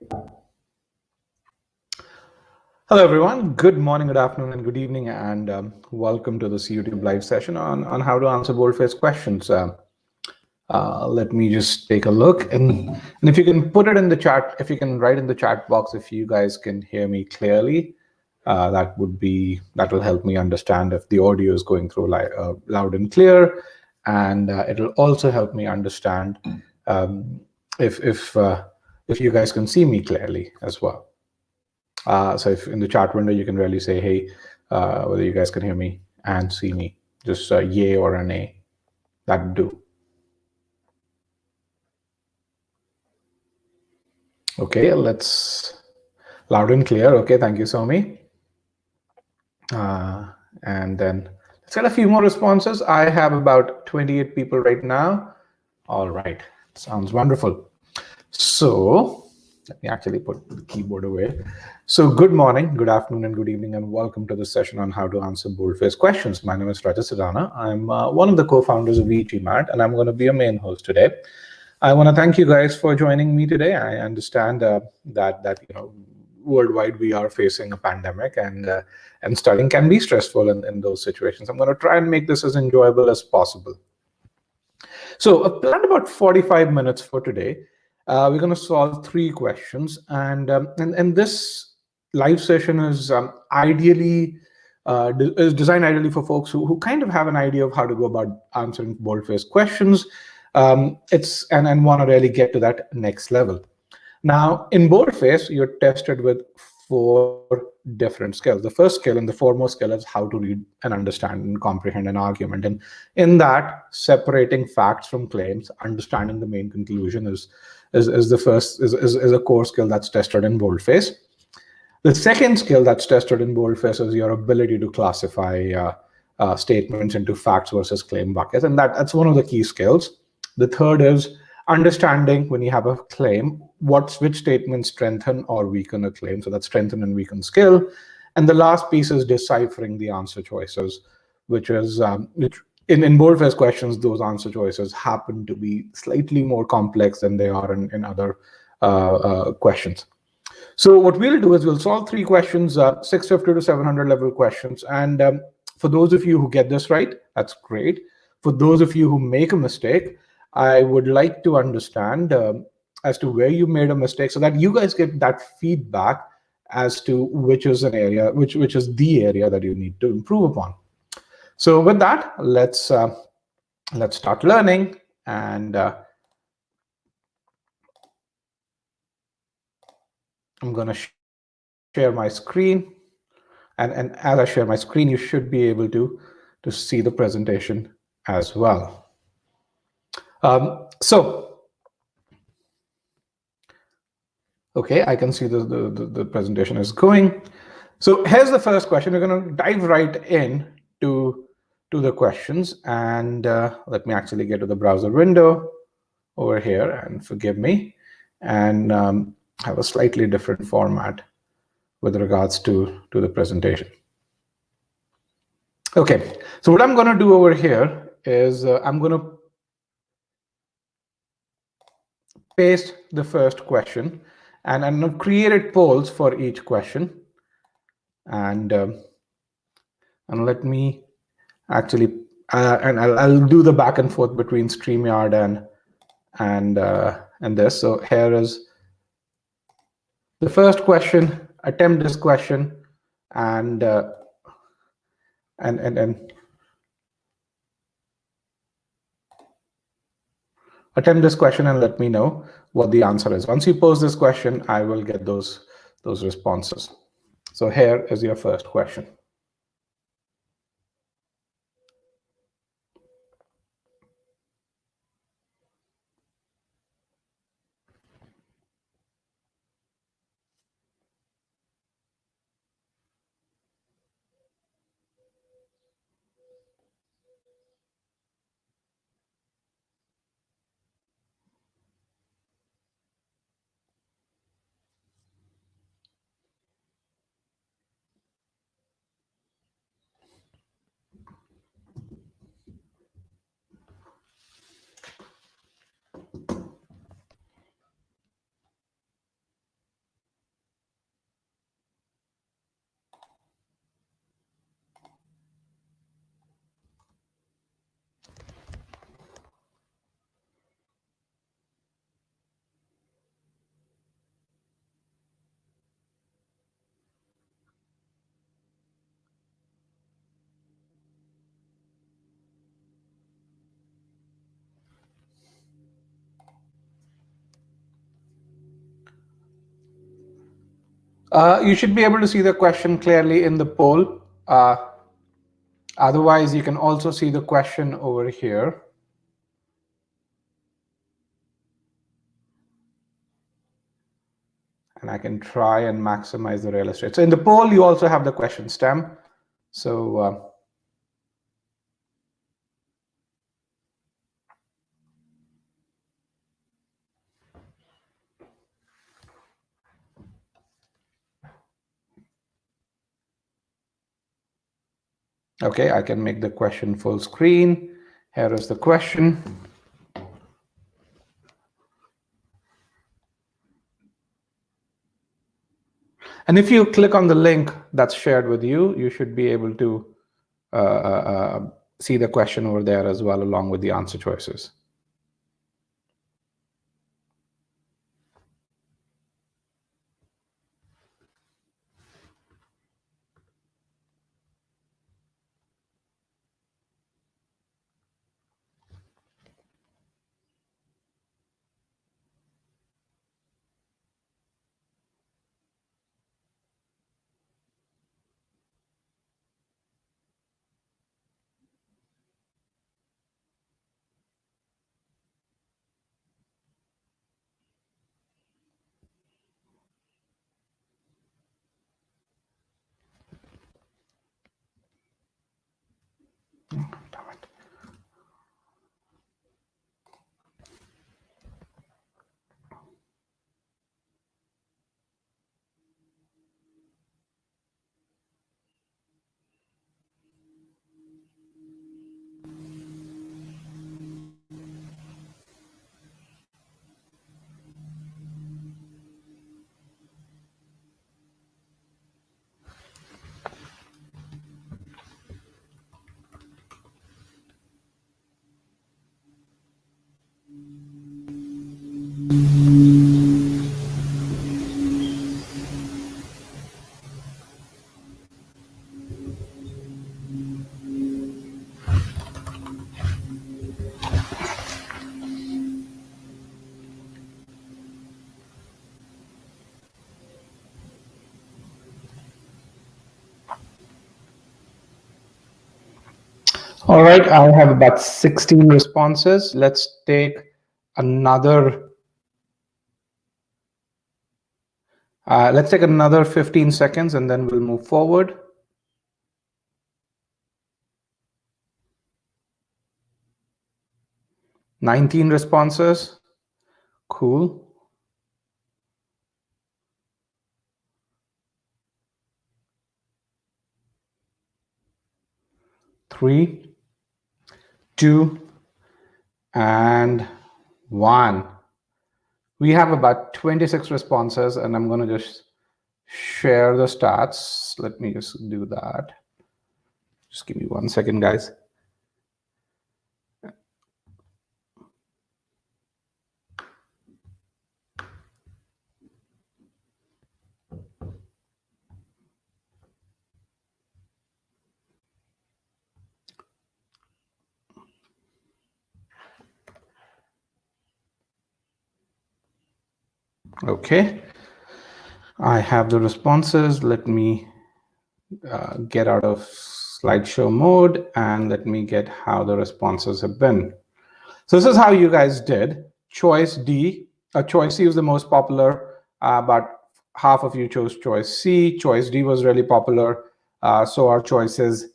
Hello, everyone. Good morning, good afternoon, and good evening, and welcome to this YouTube live session on how to answer boldface questions. Let me just take a look, and if you can put it in the chat, if you can write in the chat box, if you guys can hear me clearly, that will help me understand if the audio is going through loud and clear, and it'll also help me understand if you guys can see me clearly as well. So if in the chat window, you can really say, hey, whether you guys can hear me and see me, just a yay or a nay, that would do. Okay, let's loud and clear. Okay, thank you, Somi. And then let's get a few more responses. I have about 28 people right now. All right, sounds wonderful. So let me actually put the keyboard away. So good morning, good afternoon, and good evening, and welcome to the session on how to answer boldface questions. My name is Raja Sidana. I'm one of the co-founders of GMAT, and I'm going to be your main host today. I want to thank you guys for joining me today. I understand that worldwide we are facing a pandemic, and studying can be stressful in those situations. I'm going to try and make this as enjoyable as possible. So I've planned about 45 minutes for today. We're going to solve 3 questions, and this live session is is designed ideally for folks who kind of have an idea of how to go about answering boldface questions. And want to really get to that next level. Now, in boldface, you're tested with 4 different skills. The first skill and the foremost skill is how to read and understand and comprehend an argument. And in that, separating facts from claims, understanding the main conclusion is a core skill that's tested in boldface. The second skill that's tested in boldface is your ability to classify statements into facts versus claim buckets, and that's one of the key skills. The third is understanding when you have a claim, which statements strengthen or weaken a claim. So that's strengthen and weaken skill. And the last piece is deciphering the answer choices, which is in boldface questions, those answer choices happen to be slightly more complex than they are in other questions. So what we'll do is we'll solve 3 questions, 650 to 700 level questions. And for those of you who get this right, that's great. For those of you who make a mistake, I would like to understand as to where you made a mistake so that you guys get that feedback as to which is an area, which is the area that you need to improve upon. So with that, let's start learning. And I'm going to share my screen. And as I share my screen, you should be able to see the presentation as well. Okay, I can see the presentation is going. So here's the first question. We're going to dive right in to the questions. And let me actually get to the browser window over here, and forgive me, and have a slightly different format with regards to the presentation. Okay, so what I'm going to do over here is I'm going to paste the first question, and I'm going to create polls for each question. And let me actually, and I'll do the back and forth between StreamYard and this. So here is the first question. Attempt this question, and attempt this question and let me know what the answer is. Once you pose this question, I will get those responses. So here is your first question. You should be able to see the question clearly in the poll. Otherwise, you can also see the question over here. And I can try and maximize the real estate. So in the poll, you also have the question stem. So okay, I can make the question full screen. Here is the question. And if you click on the link that's shared with you, you should be able to see the question over there as well, along with the answer choices. All right, I have about 16 responses. Let's take another 15 seconds and then we'll move forward. Nineteen responses. Cool. Three, 2, and 1. We have about 26 responses, and I'm going to just share the stats. Let me just do that. Just give me 1 second, guys. Okay, I have the responses. Let me get out of slideshow mode and let me get how the responses have been. So this is how you guys did. Choice D, choice C was the most popular. About half of you chose choice C. Choice D was really popular. So our choices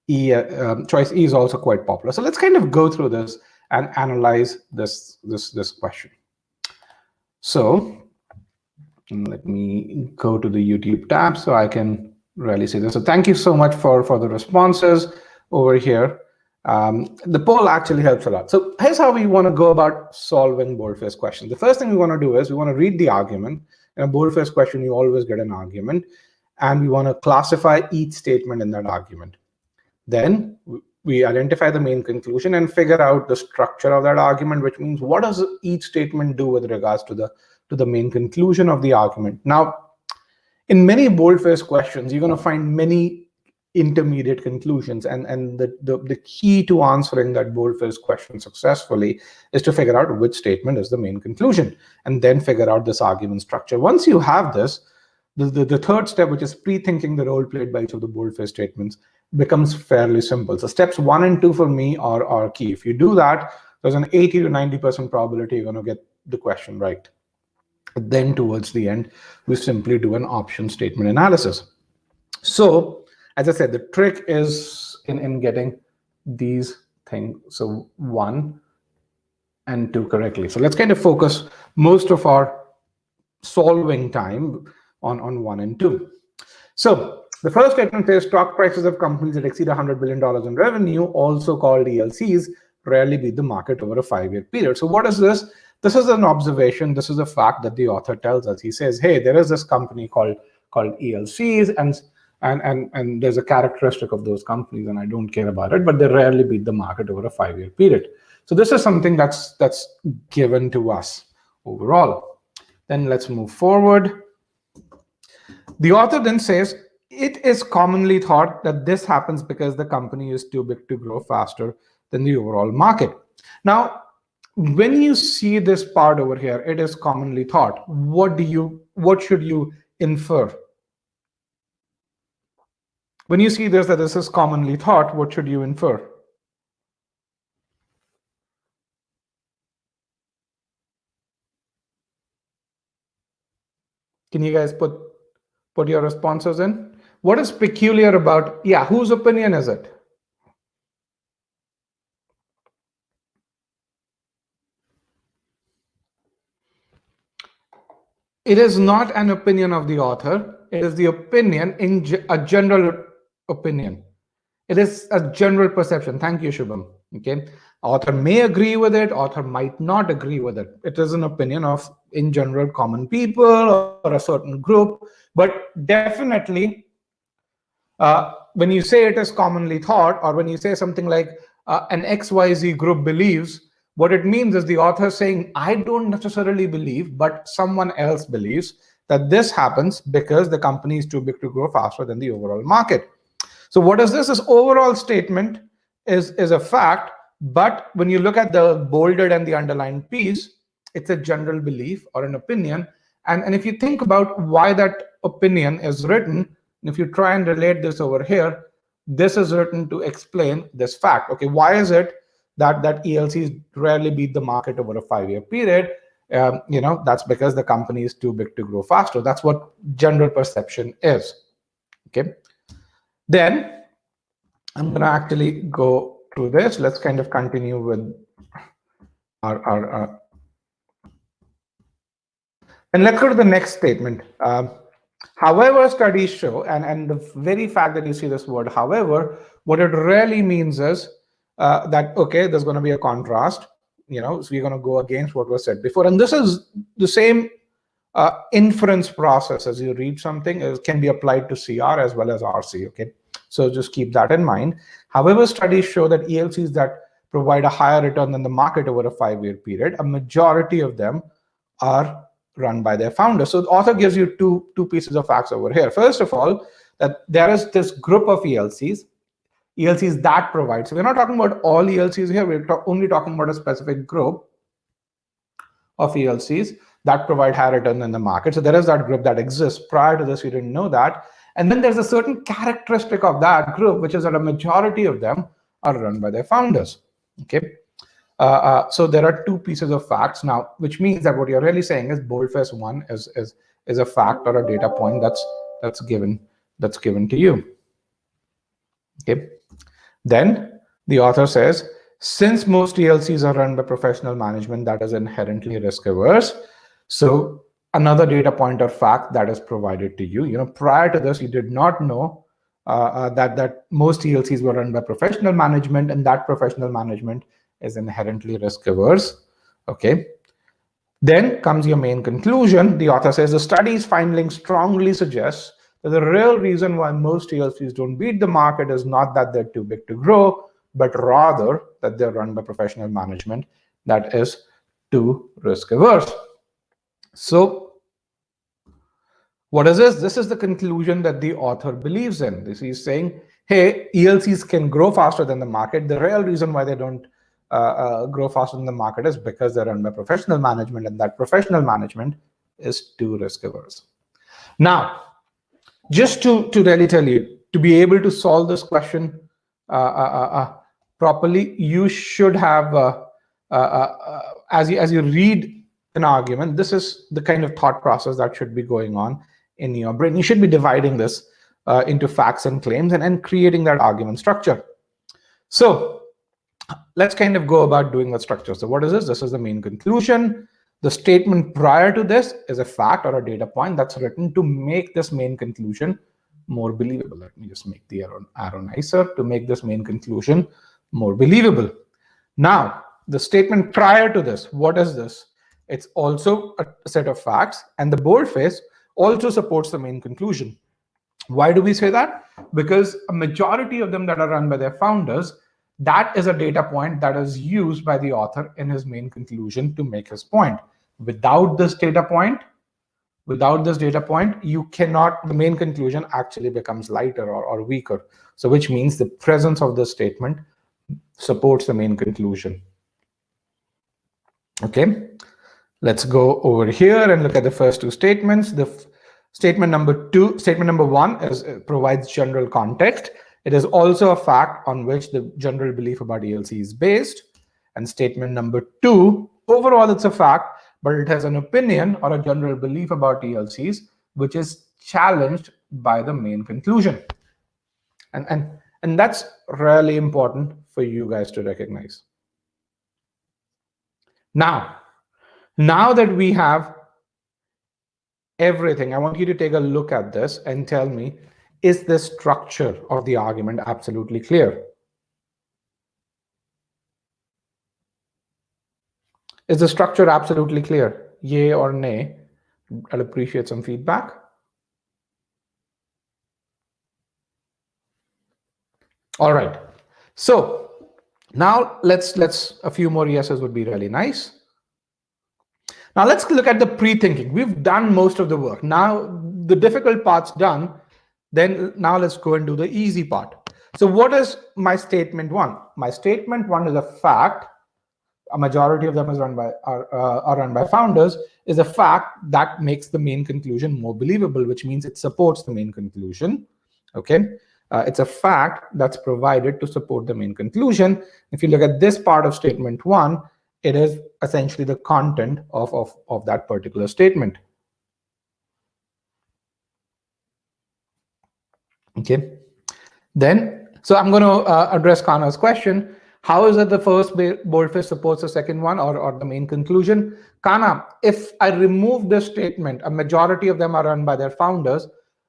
choice E is also quite popular. So let's kind of go through this and analyze this question. So let me go to the YouTube tab so I can really see this. So thank you so much for the responses over here. The poll actually helps a lot. So here's how we want to go about solving boldface questions. The first thing we want to do is we want to read the argument. In a boldface question, you always get an argument, and we want to classify each statement in that argument. Then we identify the main conclusion and figure out the structure of that argument, which means what does each statement do with regards to the main conclusion of the argument. Now, in many boldface questions, you're going to find many intermediate conclusions, and the key to answering that boldface question successfully is to figure out which statement is the main conclusion, and then figure out this argument structure. Once you have this, the third step, which is pre-thinking the role played by each of the boldface statements, becomes fairly simple. So steps 1 and 2 for me are key. If you do that, there's an 80 to 90% probability you're going to get the question right. Then towards the end, we simply do an option statement analysis. So as I said, the trick is in getting these things, so 1 and 2 correctly. So let's kind of focus most of our solving time on 1 and 2. So the first statement says stock prices of companies that exceed $100 billion in revenue, also called ELCs, rarely beat the market over a 5-year period. So what is this? This is an observation. This is a fact that the author tells us. He says, hey, there is this company called ELCs, and there's a characteristic of those companies, and I don't care about it, but they rarely beat the market over a 5-year period. So this is something that's given to us overall. Then let's move forward. The author then says, it is commonly thought that this happens because the company is too big to grow faster than the overall market. Now, when you see this part over here, it is commonly thought. What should you infer? When you see this, that this is commonly thought, what should you infer? Can you guys put your responses in? What is peculiar about, yeah, whose opinion is it? It is not an opinion of the author. It is the opinion a general opinion. It is a general perception. Thank you, Shubham. Okay, author may agree with it, author might not agree with it. It is an opinion of, in general, common people or a certain group. But definitely, when you say it is commonly thought, or when you say something like an XYZ group believes, what it means is the author saying, I don't necessarily believe, but someone else believes that this happens because the company is too big to grow faster than the overall market. So what is this? This overall statement is a fact, but when you look at the bolded and the underlined piece, it's a general belief or an opinion. And if you think about why that opinion is written, if you try and relate this over here, this is written to explain this fact. Okay, why is it that ELCs rarely beat the market over a 5-year period? That's because the company is too big to grow faster. That's what general perception is. Okay. Then I'm going to actually go through this. Let's kind of continue with our and let's go to the next statement. However, studies show, and the very fact that you see this word however, what it really means is that, okay, there's going to be a contrast, so you're going to go against what was said before. And this is the same inference process as you read something. It can be applied to CR as well as RC, okay? So just keep that in mind. However, studies show that ELCs that provide a higher return than the market over a 5-year period, a majority of them are run by their founders. So the author gives you two pieces of facts over here. First of all, that there is this group of ELCs that provide. So we're not talking about all ELCs here. We're only talking about a specific group of ELCs that provide higher return than the market. So there is that group that exists. Prior to this, we didn't know that. And then there's a certain characteristic of that group, which is that a majority of them are run by their founders. Okay. So there are two pieces of facts now, which means that what you're really saying is boldface 1 is a fact or a data point that's given to you. Okay. Then the author says, since most ELCs are run by professional management that is inherently risk averse, so another data point or fact that is provided to you. Prior to this, you did not know that most ELCs were run by professional management, and that professional management is inherently risk averse. Okay. Then comes your main conclusion. The author says the study's findings strongly suggest that the real reason why most ELCs don't beat the market is not that they're too big to grow, but rather that they're run by professional management that is too risk averse. So what is this? This is the conclusion that the author believes in. This is saying, hey, ELCs can grow faster than the market. The real reason why they don't grow faster than the market is because they're run by professional management, and that professional management is too risk averse. Now, just to really tell you, to be able to solve this question properly, you should have, as you read an argument, this is the kind of thought process that should be going on in your brain. You should be dividing this into facts and claims and creating that argument structure. So let's kind of go about doing the structure. So what is this? This is the main conclusion. The statement prior to this is a fact or a data point that's written to make this main conclusion more believable. Let me just make the arrow nicer to make this main conclusion more believable. Now, the statement prior to this, what is this? It's also a set of facts, and the boldface also supports the main conclusion. Why do we say that? Because a majority of them that are run by their founders, that is a data point that is used by the author in his main conclusion to make his point. Without this data point, you cannot, the main conclusion actually becomes lighter or weaker. So which means the presence of this statement supports the main conclusion. Okay, let's go over here and look at the first two statements. The statement number one provides general context. It is also a fact on which the general belief about ELC is based. And statement number two, overall it's a fact, but it has an opinion or a general belief about ELCs, which is challenged by the main conclusion. And that's really important for you guys to recognize. Now that we have everything, I want you to take a look at this and tell me, is the structure of the argument absolutely clear? Is the structure absolutely clear? Yay or nay? I'll appreciate some feedback. All right. So now let's a few more yeses would be really nice. Now let's look at the pre-thinking. We've done most of the work. Now the difficult part's done. Then now let's go and do the easy part. So what is my statement one? My statement one is a fact. A majority of them is are run by founders, is a fact that makes the main conclusion more believable, which means it supports the main conclusion. Okay, it's a fact that's provided to support the main conclusion. If you look at this part of statement one, it is essentially the content of that particular statement. Okay, then so I'm going to address Kana's question. How is it the first boldface supports the second one or the main conclusion? Kana, if I remove this statement, a majority of them are run by their founders,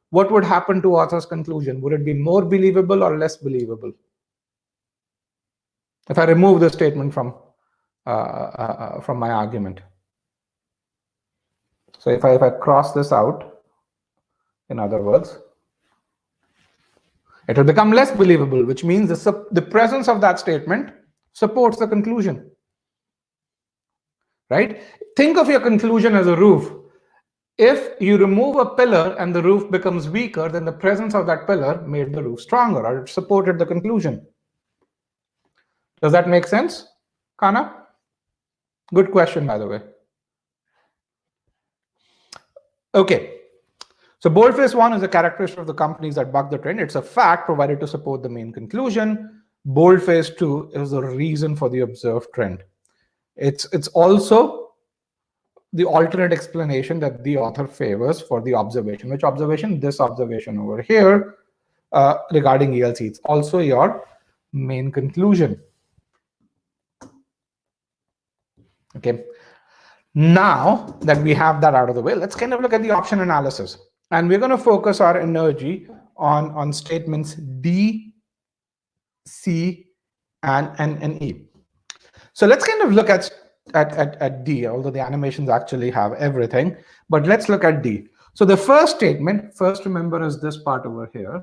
what would happen to author's conclusion? Would it be more believable or less believable? If I remove this statement from my argument. So if I cross this out, in other words, it will become less believable, which means the presence of that statement supports the conclusion, right? Think of your conclusion as a roof. If you remove a pillar and the roof becomes weaker, then the presence of that pillar made the roof stronger, or it supported the conclusion. Does that make sense, Kana? Good question, by the way. Okay. So boldface one is a characteristic of the companies that buck the trend. It's a fact provided to support the main conclusion. Boldface two is the reason for the observed trend. It's also the alternate explanation that the author favors for the observation. Which observation? This observation over here regarding ELC. It's also your main conclusion. Okay. Now that we have that out of the way, let's kind of look at the option analysis. And we're going to focus our energy on statements D, C, and E. So let's kind of look at D, although the animations actually have everything. But let's look at D. So the first statement, first remember, is this part over here.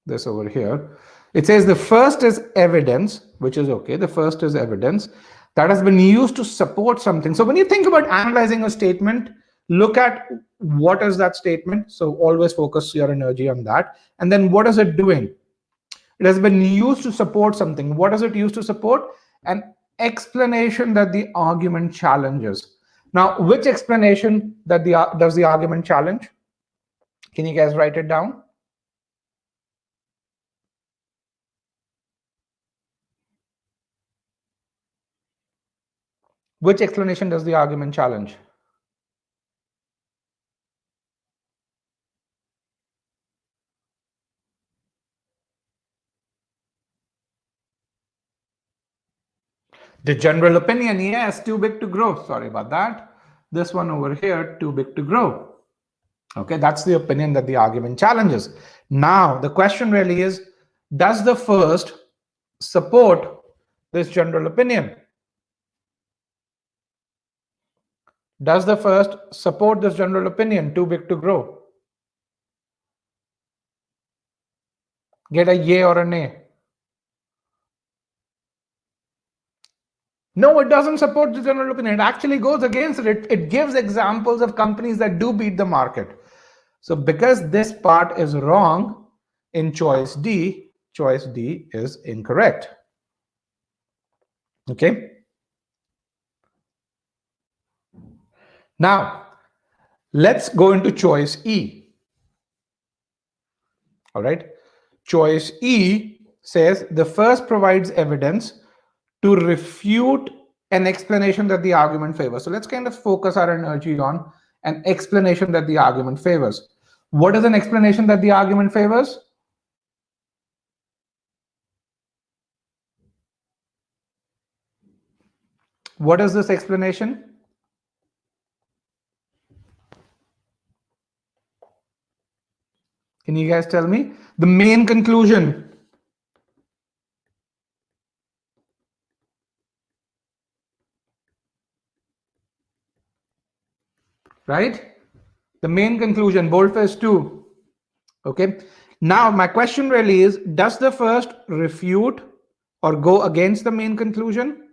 This over here. It says the first is evidence, which is okay. The first is evidence that has been used to support something. So when you think about analyzing a statement, look at what is that statement. So always focus your energy on that. And then what is it doing? It has been used to support something. What is it used to support? An explanation that the argument challenges. Now, which explanation does the argument challenge? Can you guys write it down? Which explanation does the argument challenge? The general opinion, yes, too big to grow. Sorry about that. This one over here, too big to grow. Okay, that's the opinion that the argument challenges. Now, the question really is, does the first support this general opinion? Does the first support this general opinion, too big to grow? Get a yay or a nay. No, it doesn't support the general opinion. It actually goes against it. It gives examples of companies that do beat the market. So because this part is wrong in choice D is incorrect. Okay. Now, let's go into choice E. All right. Choice E says the first provides evidence to refute an explanation that the argument favors. So let's kind of focus our energy on an explanation that the argument favors. What is an explanation that the argument favors? What is this explanation? Can you guys tell me? The main conclusion. Right? The main conclusion, boldface 2. Okay. Now, my question really is, does the first refute or go against the main conclusion?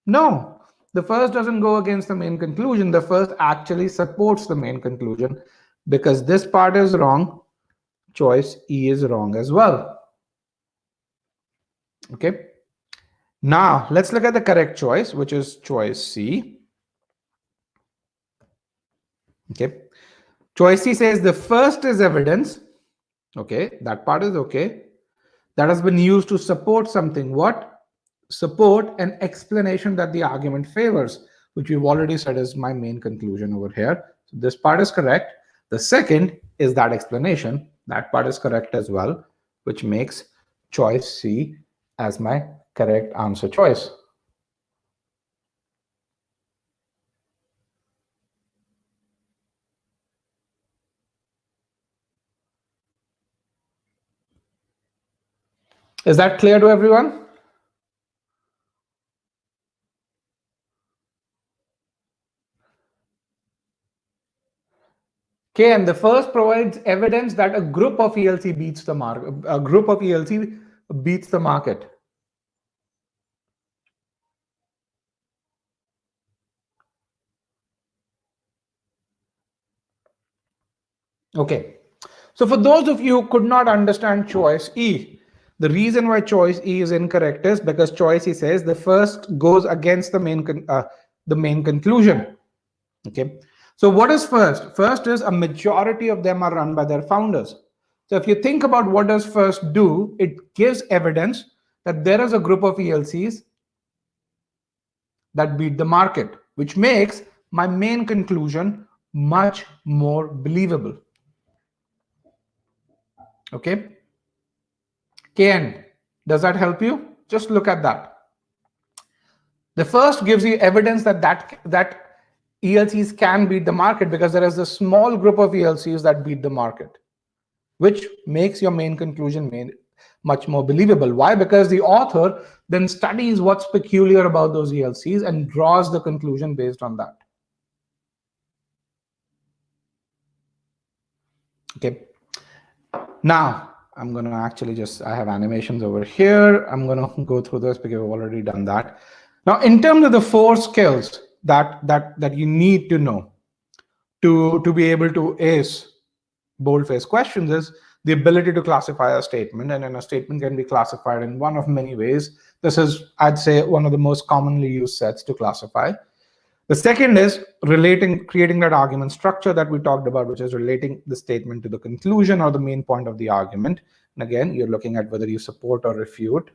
No, the first doesn't go against the main conclusion. The first actually supports the main conclusion because this part is wrong. Choice E is wrong as well. Okay. Now, let's look at the correct choice, which is choice C. Okay. Choice C says the first is evidence. Okay, that part is okay. That has been used to support something. What? Support an explanation that the argument favors, which we've already said is my main conclusion over here. So this part is correct. The second is that explanation. That part is correct as well, which makes choice C as my correct answer choice. Is that clear to everyone? Okay, and the first provides evidence that a group of ELC beats the market. A group of ELC beats the market. Okay, so for those of you who could not understand choice E, the reason why choice E is incorrect is because choice E says the first goes against the main conclusion. Okay, so what is first? First is a majority of them are run by their founders. So if you think about what does first do, it gives evidence that there is a group of ELCs that beat the market, which makes my main conclusion much more believable. Okay. KN, does that help you? Just look at that. The first gives you evidence that ELCs can beat the market because there is a small group of ELCs that beat the market, which makes your main conclusion much more believable. Why? Because the author then studies what's peculiar about those ELCs and draws the conclusion based on that. Okay. Now, I'm going to actually I have animations over here. I'm going to go through this because we've already done that. Now, in terms of the 4 skills that you need to know to be able to ace boldface questions is the ability to classify a statement. And then a statement can be classified in one of many ways. This is, I'd say, one of the most commonly used sets to classify. The second is creating that argument structure that we talked about, which is relating the statement to the conclusion or the main point of the argument. And again, you're looking at whether you support or refute.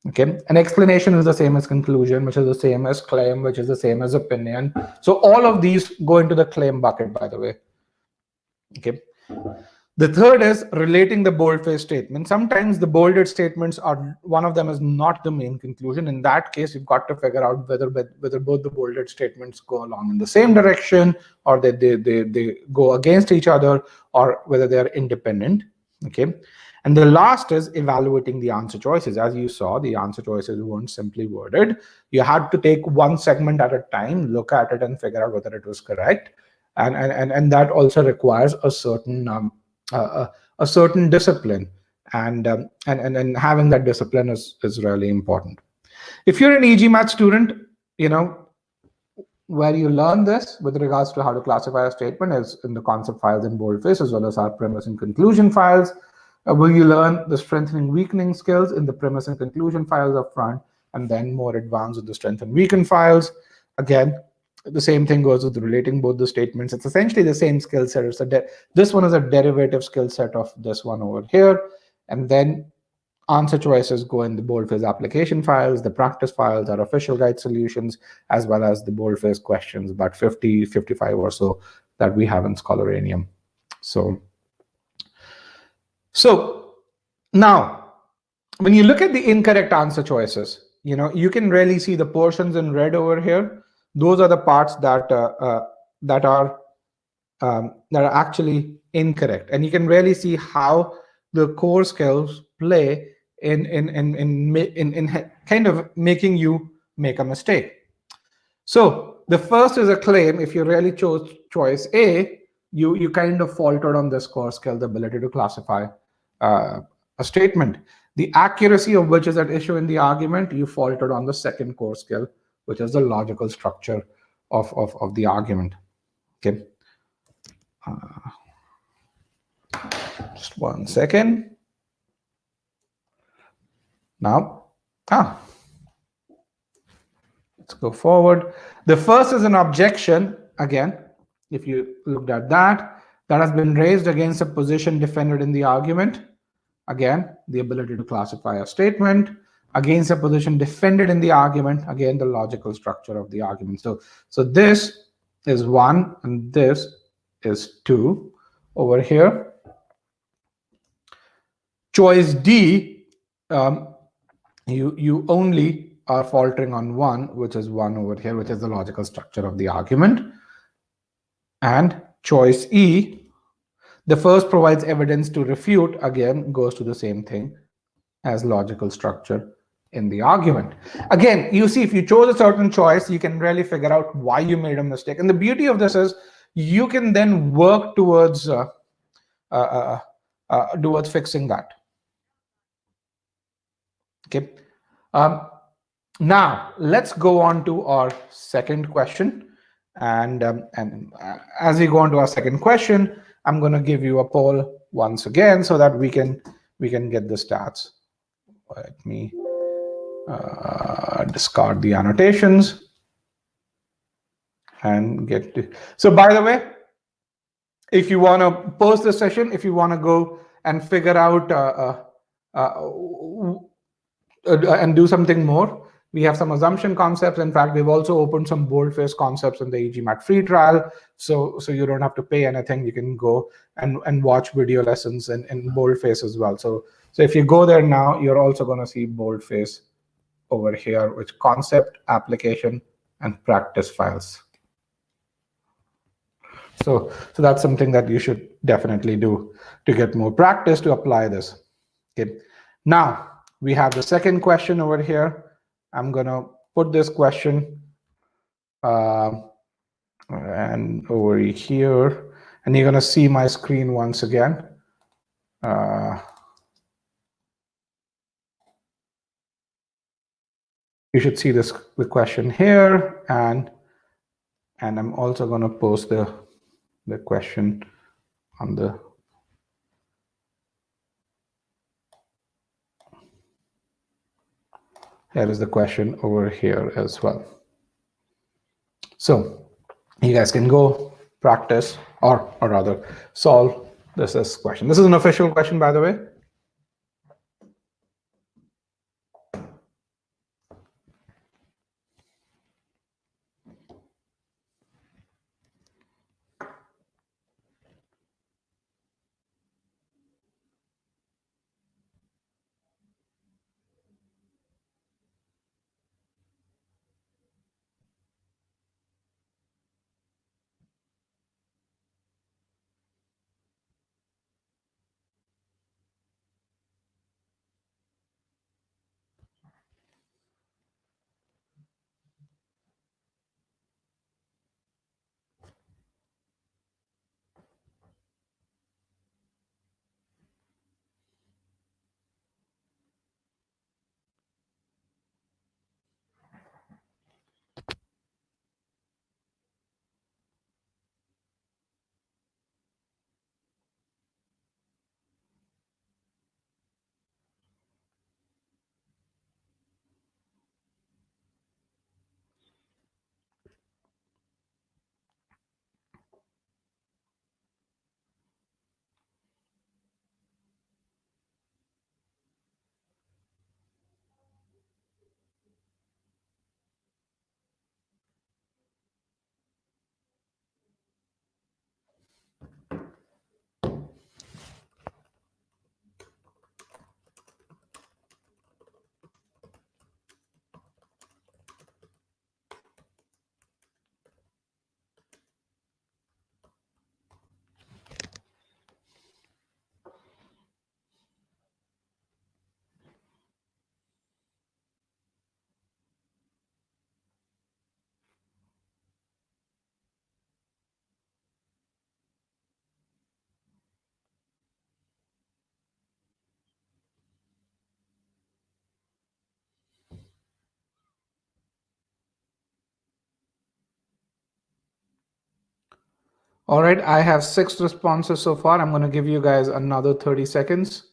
Okay, an explanation is the same as conclusion, which is the same as claim, which is the same as opinion. So all of these go into the claim bucket, by the way. Okay. The third is relating the boldface statement. Sometimes the bolded statements are, one of them is not the main conclusion. In that case, you've got to figure out whether both the bolded statements go along in the same direction, or they go against each other, or whether they are independent. Okay. And the last is evaluating the answer choices. As you saw, the answer choices weren't simply worded. You had to take one segment at a time, look at it, and figure out whether it was correct. And that also requires a certain a certain discipline, and having that discipline is really important. If you're an GMAT student, where you learn this with regards to how to classify a statement is in the concept files in boldface, as well as our premise and conclusion files, where you learn the strengthening weakening skills in the premise and conclusion files up front, and then more advanced with the strength and weaken files. Again, the same thing goes with relating both the statements. It's essentially the same skill set. This one is a derivative skill set of this one over here. And then answer choices go in the boldface application files, the practice files, our official guide solutions, as well as the boldface questions, about 50, 55 or so that we have in Scholarium. So now, when you look at the incorrect answer choices, you can really see the portions in red over here. Those are the parts that are actually incorrect, and you can really see how the core skills play in kind of making you make a mistake. So the first is a claim. If you really chose choice A, you kind of faltered on this core skill, the ability to classify a statement. The accuracy of which is at issue in the argument, you faltered on the second core skill, which is the logical structure of the argument. Okay. Just 1 second. Now, let's go forward. The first is an objection. Again, if you looked at that has been raised against a position defended in the argument. Again, the ability to classify a statement. Against a position defended in the argument. Again, the logical structure of the argument. So this is 1 and this is 2 over here. Choice D, you only are faltering on 1, which is 1 over here, which is the logical structure of the argument. And choice E, the first provides evidence to refute, again, goes to the same thing as logical structure in the argument. Again, you see, if you chose a certain choice, you can really figure out why you made a mistake. And the beauty of this is you can then work towards fixing that. Okay. Now let's go on to our second question, and as we go on to our second question, I'm going to give you a poll once again so that we can get the stats. Let me discard the annotations and get to. So by the way, if you want to post the session, if you want to go and figure out and do something more, we have some assumption concepts. In fact, we've also opened some boldface concepts in the GMAT free trial, so you don't have to pay anything. You can go and watch video lessons in boldface as well. So if you go there now, you're also going to see boldface over here, which concept, application, and practice files. So that's something that you should definitely do to get more practice to apply this. Okay. Now we have the second question over here. I'm going to put this question and over here, and you're going to see my screen once again. You should see the question here, and I'm also going to post the question on the. Here is the question over here as well. So you guys can go practice or rather solve this question. This is an official question, by the way. All right, I have 6 responses so far. I'm going to give you guys another 30 seconds.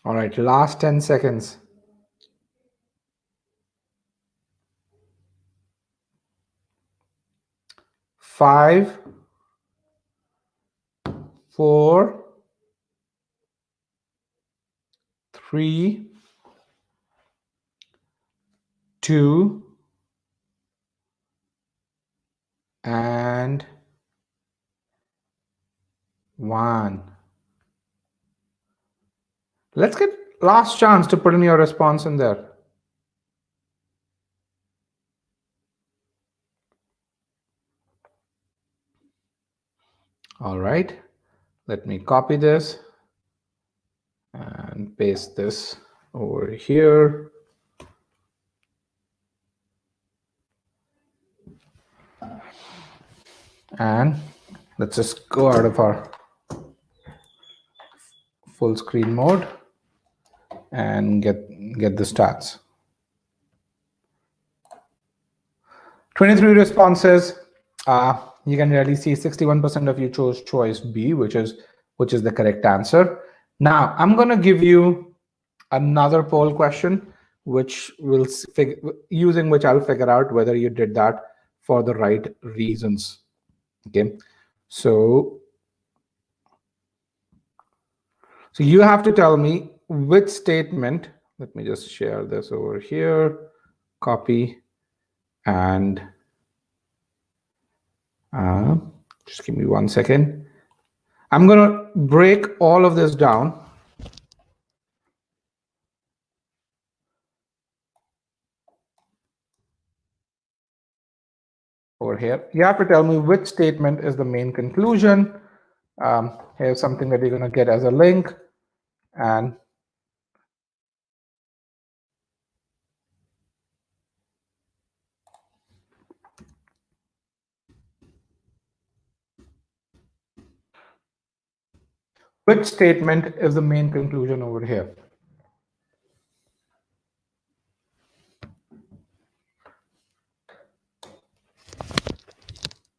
All right, last 10 seconds. 5, 4, 3, 2, and 1. Let's get last chance to put in your response in there. All right, let me copy this and paste this over here. And let's just go out of our full screen mode and get the stats. 23 responses. You can really see 61% of you chose choice B, which is the correct answer. Now I'm going to give you another poll question, which will using which I'll figure out whether you did that for the right reasons. Okay, so you have to tell me which statement. Let me just share this over here, copy, and just give me 1 second. I'm going to break all of this down. over here. You have to tell me which statement is the main conclusion. Here's something that you're going to get as a link. And which statement is the main conclusion over here?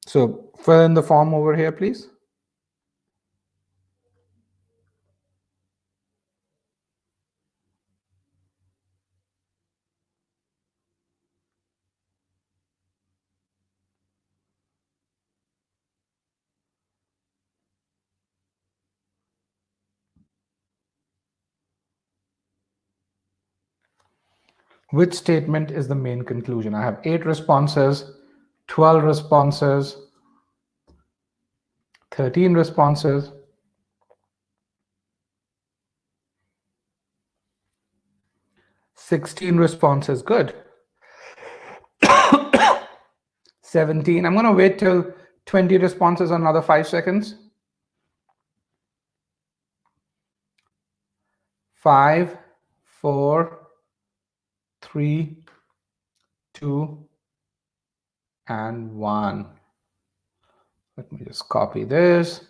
So fill in the form over here, please. Which statement is the main conclusion? I have 8 responses, 12 responses, 13 responses, 16 responses. Good. 17. I'm going to wait till 20 responses, another 5 seconds. 5, 4, 3, 2, and 1. Let me just copy this.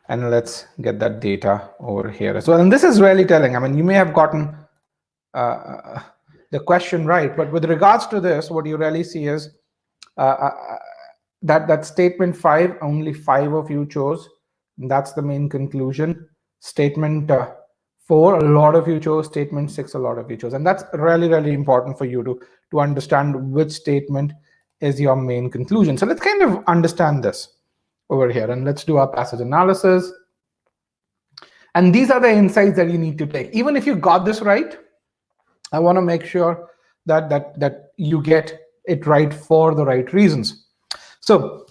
And let's get that data over here as well. And this is really telling. I mean, you may have gotten the question right, but with regards to this, what you really see is that statement 5, only 5 of you chose. And that's the main conclusion. Statement 4, a lot of you chose. Statement 6, a lot of you chose. And that's really, really important for you to understand which statement is your main conclusion. So let's kind of understand this over here, and let's do our passage analysis. And these are the insights that you need to take. Even if you got this right, I want to make sure that you get it right for the right reasons. So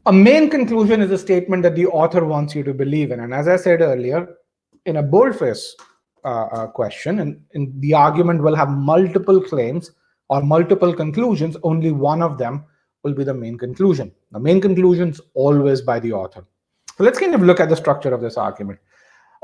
a main conclusion is a statement that the author wants you to believe in. And as I said earlier, in a boldface question, and the argument will have multiple claims or multiple conclusions, only one of them will be the main conclusion. The main conclusion is always by the author. So let's kind of look at the structure of this argument.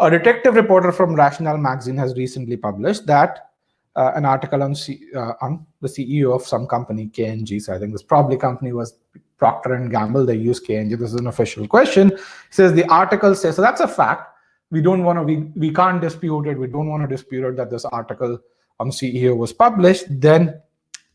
A detective reporter from Rationale magazine has recently published that an article on the CEO of some company, K&G. So I think this probably company was Procter & Gamble. They use K&G. This is an official question. It says the article says, so that's a fact. We can't dispute it. We don't want to dispute it that this article on CEO was published. Then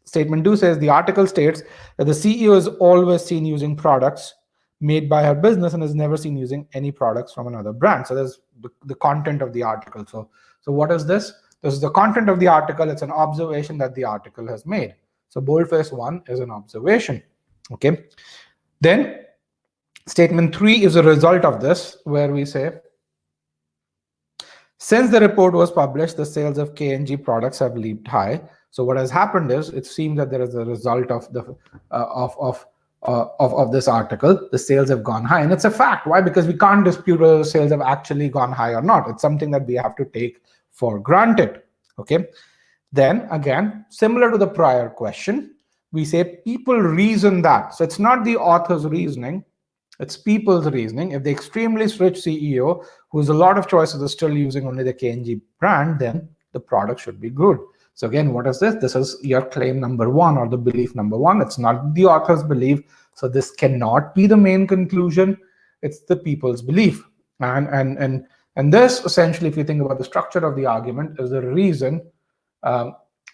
statement 2 says the article states that the CEO is always seen using products made by her business and is never seen using any products from another brand. So there's the content of the article. So what is this? This is the content of the article. It's an observation that the article has made. So boldface 1 is an observation. Okay. Then statement 3 is a result of this, where we say, since the report was published, the sales of K&G products have leaped high. So what has happened is it seems that there is a result of the of this article. The sales have gone high, and it's a fact. Why? Because we can't dispute whether the sales have actually gone high or not. It's something that we have to take for granted. Okay. Then again, similar to the prior question, we say people reason that. So it's not the author's reasoning. It's people's reasoning. If the extremely rich CEO, who's a lot of choices, is still using only the K&G brand, then the product should be good. So again, what is this? This is your claim number 1, or the belief number 1. It's not the author's belief. So this cannot be the main conclusion. It's the people's belief. And this, essentially, if you think about the structure of the argument, is the reason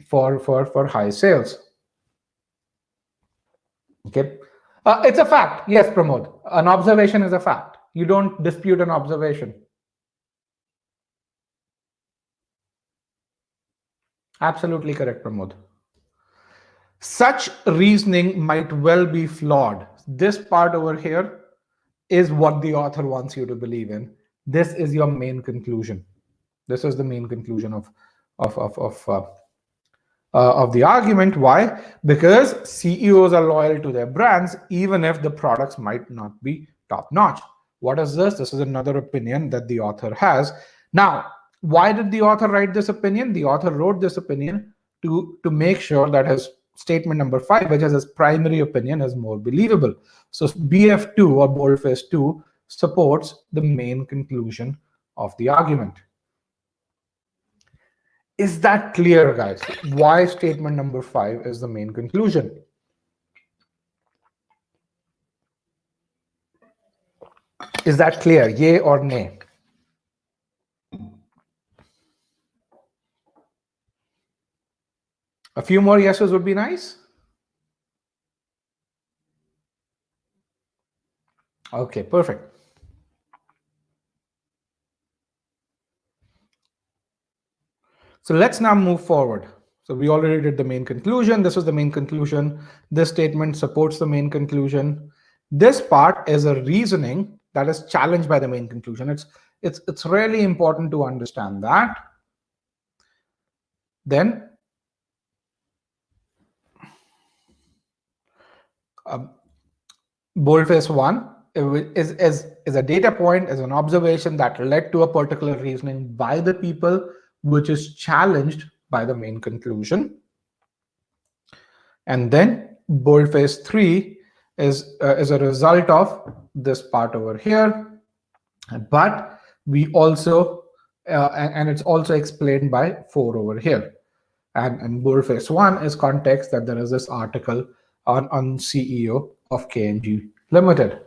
for high sales. Okay. It's a fact. Yes, Pramod. An observation is a fact. You don't dispute an observation. Absolutely correct, Pramod. Such reasoning might well be flawed. This part over here is what the author wants you to believe in. This is your main conclusion. This is the main conclusion of the argument. Why? Because CEOs are loyal to their brands, even if the products might not be top-notch. What is this? This is another opinion that the author has. Now, Why did the author write this opinion? The author wrote this opinion to make sure that his statement number 5, which is his primary opinion, is more believable. So BF2 or boldface 2 supports the main conclusion of the argument. Is that clear, guys? Why statement number 5 is the main conclusion? Is that clear? Yay or nay? A few more yeses would be nice. Okay, perfect. So let's now move forward. So we already did the main conclusion. This was the main conclusion. This statement supports the main conclusion. This part is a reasoning that is challenged by the main conclusion. It's really important to understand that. Then boldface 1 is a data point, is an observation that led to a particular reasoning by the people, which is challenged by the main conclusion. And then boldface 3 is a result of this part over here, but we also and it's also explained by 4 over here. And boldface 1 is context that there is this article on CEO of KNG Limited.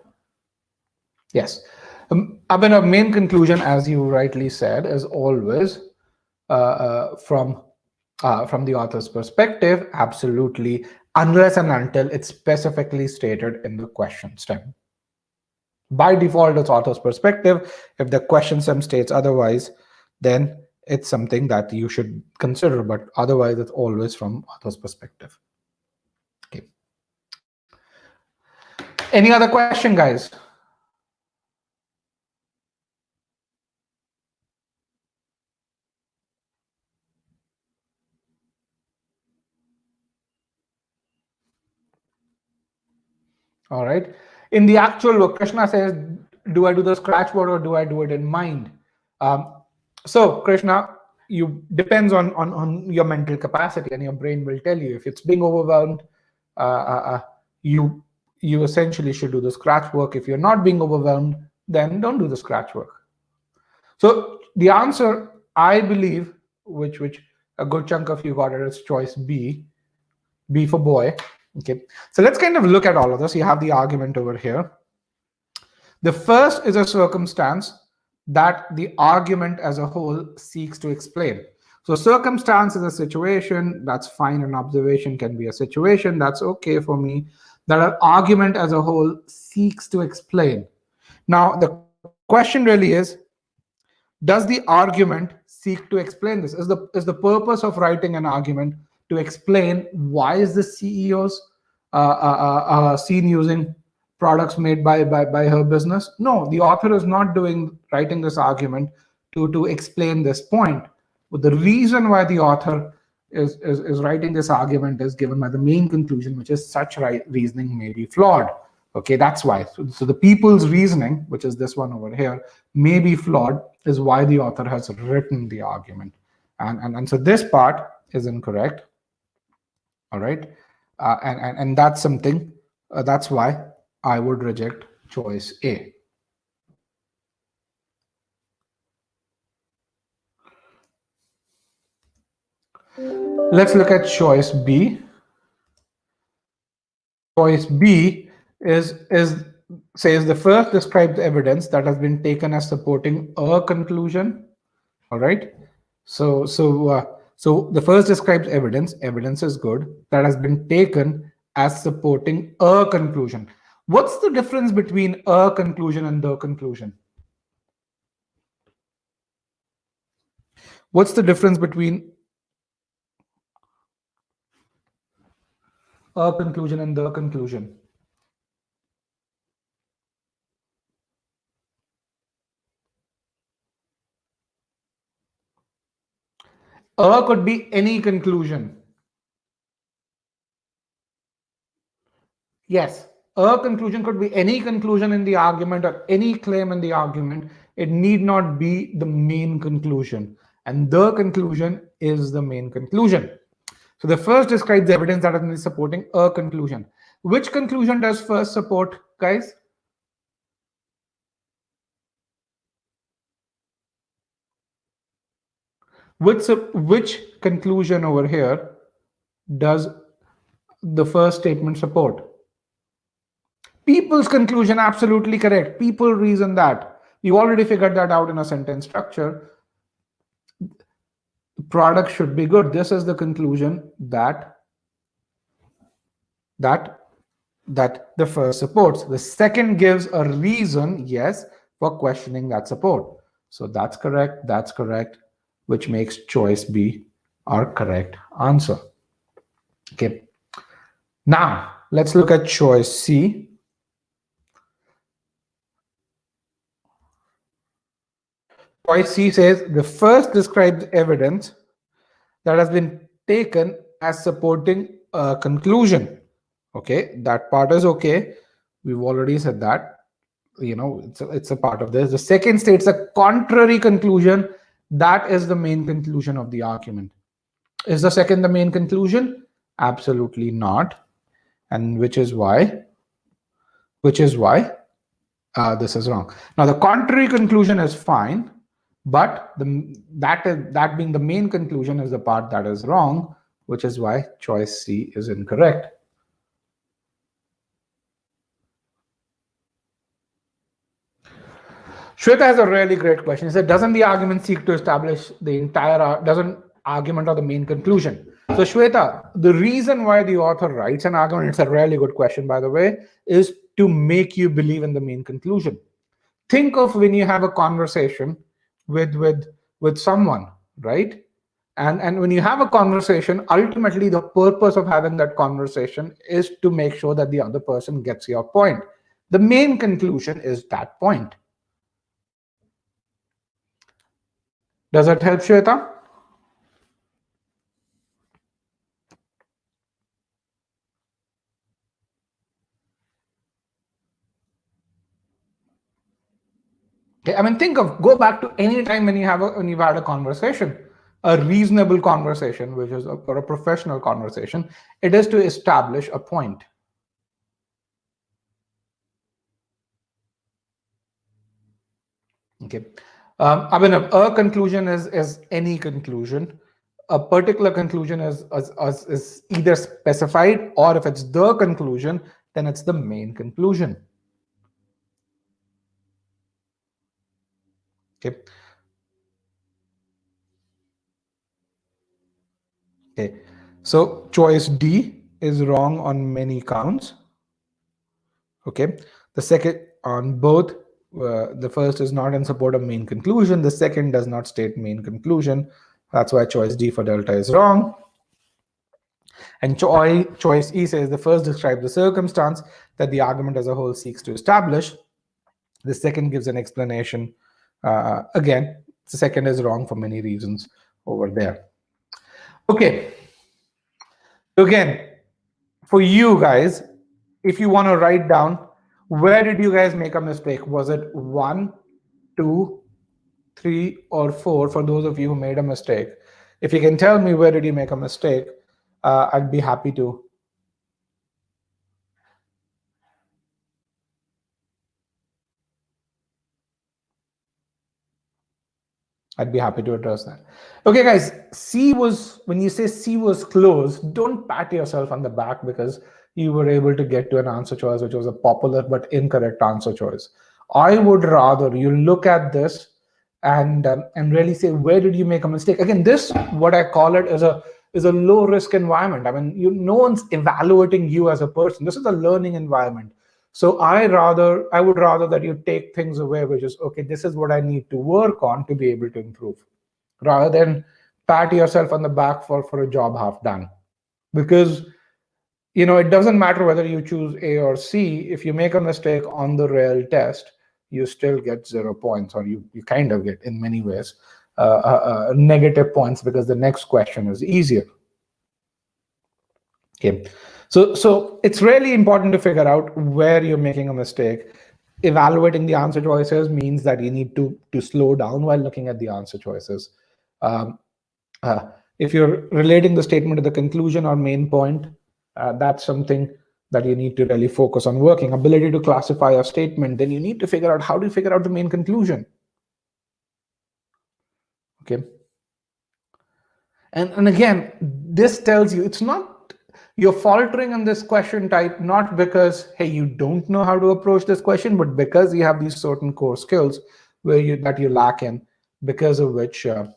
Yes, I mean, a main conclusion, as you rightly said, is always from the author's perspective, absolutely, unless and until it's specifically stated in the question stem. By default, it's author's perspective. If the question stem states otherwise, then it's something that you should consider, but otherwise it's always from author's perspective. Okay. Any other question, guys? All right. In the actual work, Krishna says, do I do the scratch word or do I do it in mind? So Krishna, you depends on your mental capacity, and your brain will tell you. If it's being overwhelmed, you essentially should do the scratch work. If you're not being overwhelmed, then don't do the scratch work. So the answer, I believe, which a good chunk of you got it, is choice B for boy. Okay, so let's kind of look at all of this. You have the argument over here. The first is a circumstance that the argument as a whole seeks to explain. So circumstance is a situation, that's fine. An observation can be a situation, that's okay for me. That an argument as a whole seeks to explain. Now, the question really is, does the argument seek to explain this? Is the purpose of writing an argument to explain why is the CEO's seen using products made by her business? No, the author is not writing this argument to explain this point. But the reason why the author is writing this argument is given by the main conclusion, which is such reasoning may be flawed. Okay, that's why. So the people's reasoning, which is this one over here, may be flawed, is why the author has written the argument. And so this part is incorrect. All right. And that's something, that's why I would reject choice A. Let's look at choice B. Choice B says the first describes evidence that has been taken as supporting a conclusion. All right. So the first describes evidence. Evidence is good, that has been taken as supporting a conclusion. What's the difference between a conclusion and the conclusion? What's the difference between a conclusion and the conclusion? A could be any conclusion. Yes, a conclusion could be any conclusion in the argument or any claim in the argument. It need not be the main conclusion. and the conclusion is the main conclusion. So the first describes evidence that is supporting a conclusion. Which conclusion does first support, guys? Which conclusion over here does the first statement support? People's conclusion, absolutely correct. People reason that. You already figured that out in a sentence structure. Product should be good. This is the conclusion that the first supports. The second gives a reason, yes, for questioning that support. So that's correct, which makes choice B our correct answer. Okay. Now, let's look at choice C. Choice C says the first describes evidence that has been taken as supporting a conclusion. Okay, that part is okay. We've already said that. It's a part of this. The second states a contrary conclusion. That is the main conclusion of the argument. Is the second the main conclusion? Absolutely not. And which is why this is wrong. Now the contrary conclusion is fine, but that being the main conclusion is the part that is wrong, which is why choice C is incorrect. Shweta has a really great question. He said, doesn't the argument seek to establish the entire, doesn't argument or the main conclusion? So Shweta, the reason why the author writes an argument, it's a really good question, by the way, is to make you believe in the main conclusion. Think of when you have a conversation with someone, right? And when you have a conversation, ultimately the purpose of having that conversation is to make sure that the other person gets your point. The main conclusion is that point. Does that help, Shweta? Okay, I mean, go back to any time when you've had a conversation, a reasonable conversation, which is or a professional conversation. It is to establish a point. Okay, I mean, a conclusion is any conclusion. A particular conclusion is either specified, or if it's the conclusion, then it's the main conclusion. Okay. Okay. So choice D is wrong on many counts. Okay. The second on both. The first is not in support of main conclusion. The second does not state main conclusion. That's why choice D for delta is wrong. And choice E says the first describes the circumstance that the argument as a whole seeks to establish. The second gives an explanation. Again, the second is wrong for many reasons over there. Okay. Again, for you guys, if you want to write down, where did you guys make a mistake? Was it 1, 2, 3, or 4? For those of you who made a mistake, if you can tell me where did you make a mistake, I'd be happy to. I'd be happy to address that. Okay, guys, when you say C was close, don't pat yourself on the back because you were able to get to an answer choice which was a popular but incorrect answer choice. I would rather you look at this and really say, where did you make a mistake? Again, this, what I call it, is a low risk environment. I mean, no one's evaluating you as a person. This is a learning environment. So I would rather that you take things away, which is, okay, this is what I need to work on to be able to improve, rather than pat yourself on the back for a job half done. Because it doesn't matter whether you choose A or C. If you make a mistake on the real test, you still get 0 points, or you kind of get, in many ways, negative points because the next question is easier. Okay, so it's really important to figure out where you're making a mistake. Evaluating the answer choices means that you need to slow down while looking at the answer choices. Um, if you're relating the statement to the conclusion or main point, that's something that you need to really focus on working. Ability to classify a statement, then you need to figure out how do you figure out the main conclusion. Okay. And again, this tells you it's not, you're faltering on this question type, not because, hey, you don't know how to approach this question, but because you have these certain core skills that you lack in, because of which the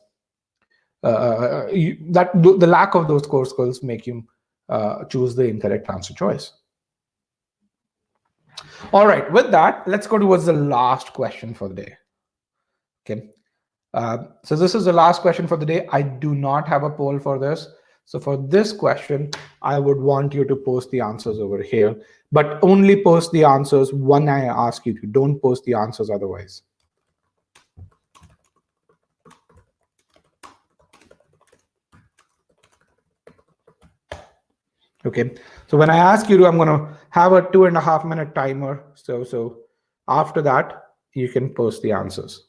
lack of those core skills make you choose the incorrect answer choice. All right, with that, let's go towards the last question for the day. Okay. So this is the last question for the day. I do not have a poll for this. So for this question, I would want you to post the answers over here, but only post the answers when I ask you to. Don't post the answers otherwise. Okay, so when I ask you to, I'm going to have a 2.5 minute timer. So after that, you can post the answers.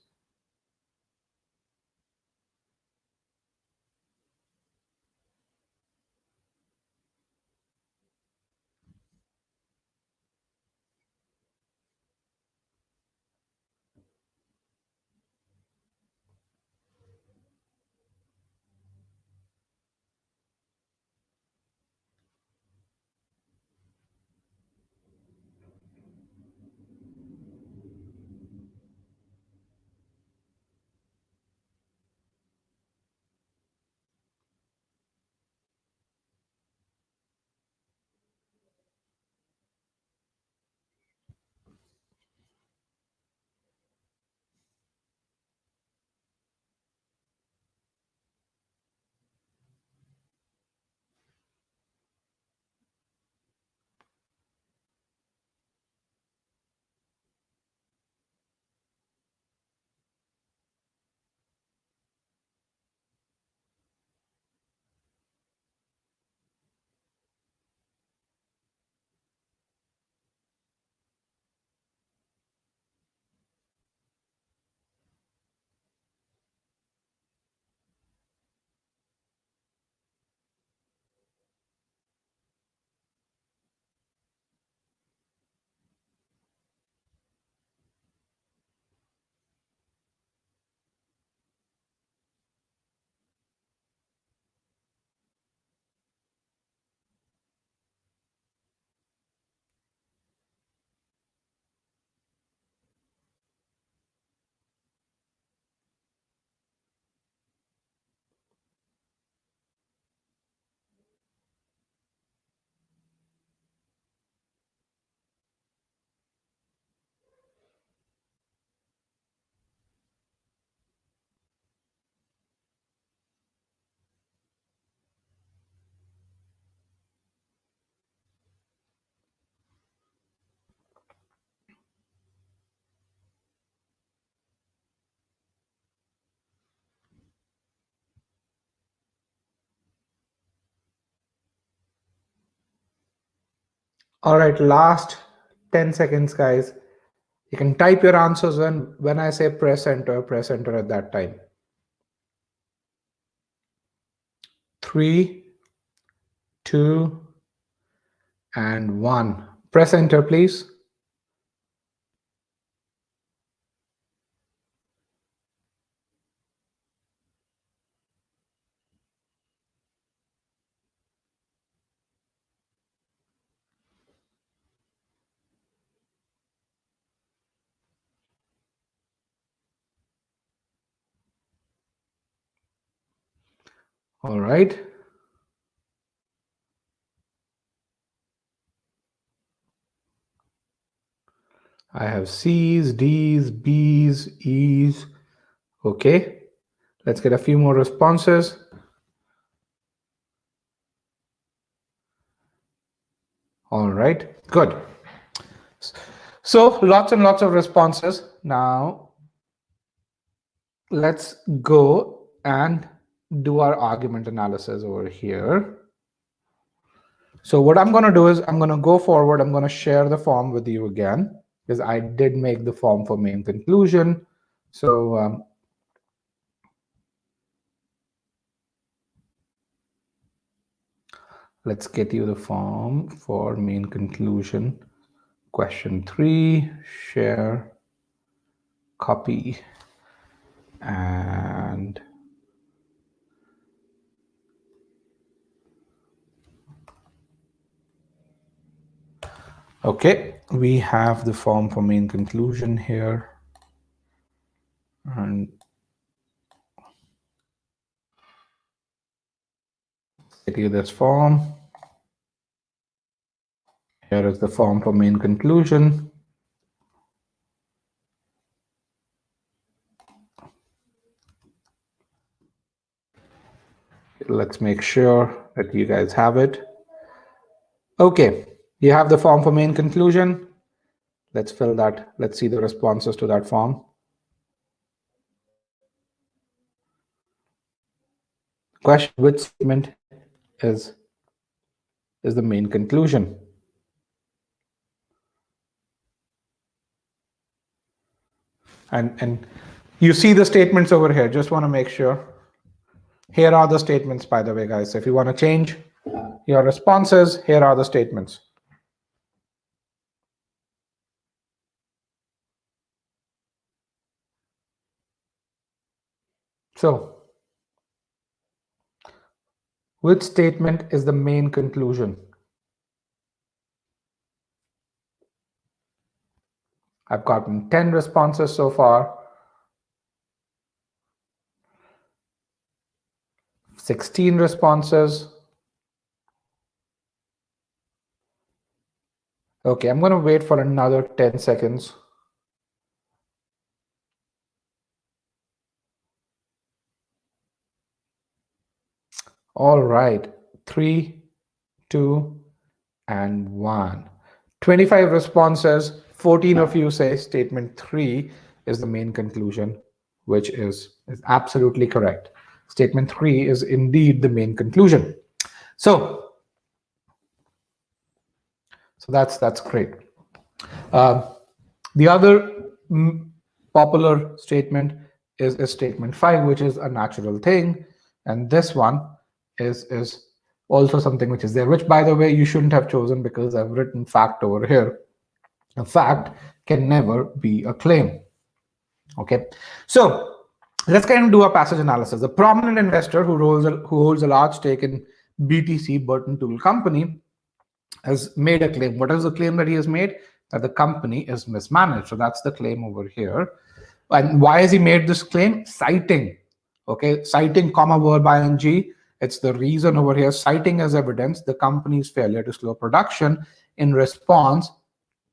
All right, last 10 seconds, guys. You can type your answers when I say press enter at that time. 3, 2, and 1. Press enter, please. All right. I have C's, D's, B's, E's. Okay. Let's get a few more responses. All right, good. So lots and lots of responses. Now let's go and do our argument analysis over here. So what I'm going to do is I'm going to go forward. I'm going to share the form with you again, because I did make the form for main conclusion. So Let's get you the form for main conclusion. Question 3, share, copy, and okay, we have the form for main conclusion here. And get you this form. Here is the form for main conclusion. Let's make sure that you guys have it. Okay, you have the form for main conclusion. Let's fill that. Let's see the responses to that form. Question, which statement is the main conclusion? And you see the statements over here. Just want to make sure. Here are the statements, by the way, guys. If you want to change your responses, here are the statements. So, which statement is the main conclusion? I've gotten 10 responses so far. 16 responses. Okay, I'm going to wait for another 10 seconds. All right, 3, 2, and 1. 25 responses. 14 of you say statement 3 is the main conclusion, which is absolutely correct. Statement 3 is indeed the main conclusion. So that's great. The other popular statement is statement 5, which is a natural thing. And this one is also something which is there, which, by the way, you shouldn't have chosen because I've written fact over here. A fact can never be a claim. Okay, so let's kind of do a passage analysis. A prominent investor who holds a large stake in BTC, Burton Tool Company, has made a claim. What is the claim that he has made? That the company is mismanaged. So that's the claim over here. And why has he made this claim? Citing. Okay, citing, comma, verb ing. It's the reason over here. Citing as evidence the company's failure to slow production in response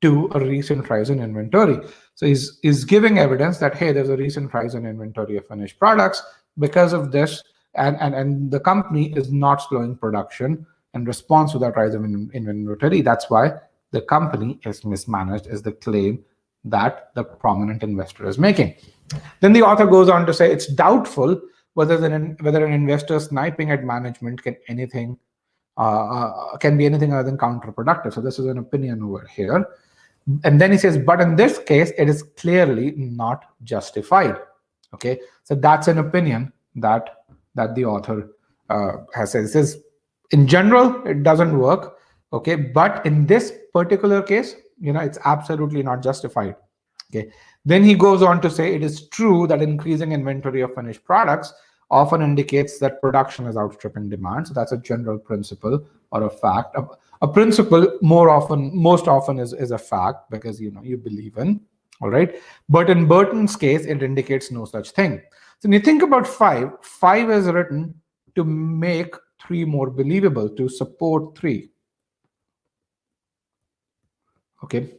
to a recent rise in inventory. So he's giving evidence that, hey, there's a recent rise in inventory of finished products. Because of this, and the company is not slowing production in response to that rise in inventory. That's why the company is mismanaged, is the claim that the prominent investor is making. Then the author goes on to say it's doubtful whether an investor sniping at management can be anything other than counterproductive. So this is an opinion over here. And then he says, but in this case, it is clearly not justified. Okay, so that's an opinion that the author has said. It says, in general, it doesn't work. Okay, but in this particular case, it's absolutely not justified. Okay, then he goes on to say it is true that increasing inventory of finished products often indicates that production is outstripping demand. So that's a general principle or a fact. A principle most often is a fact because you believe in. All right, but in Burton's case, it indicates no such thing. So when you think about 5 is written to make 3 more believable, to support 3. Okay,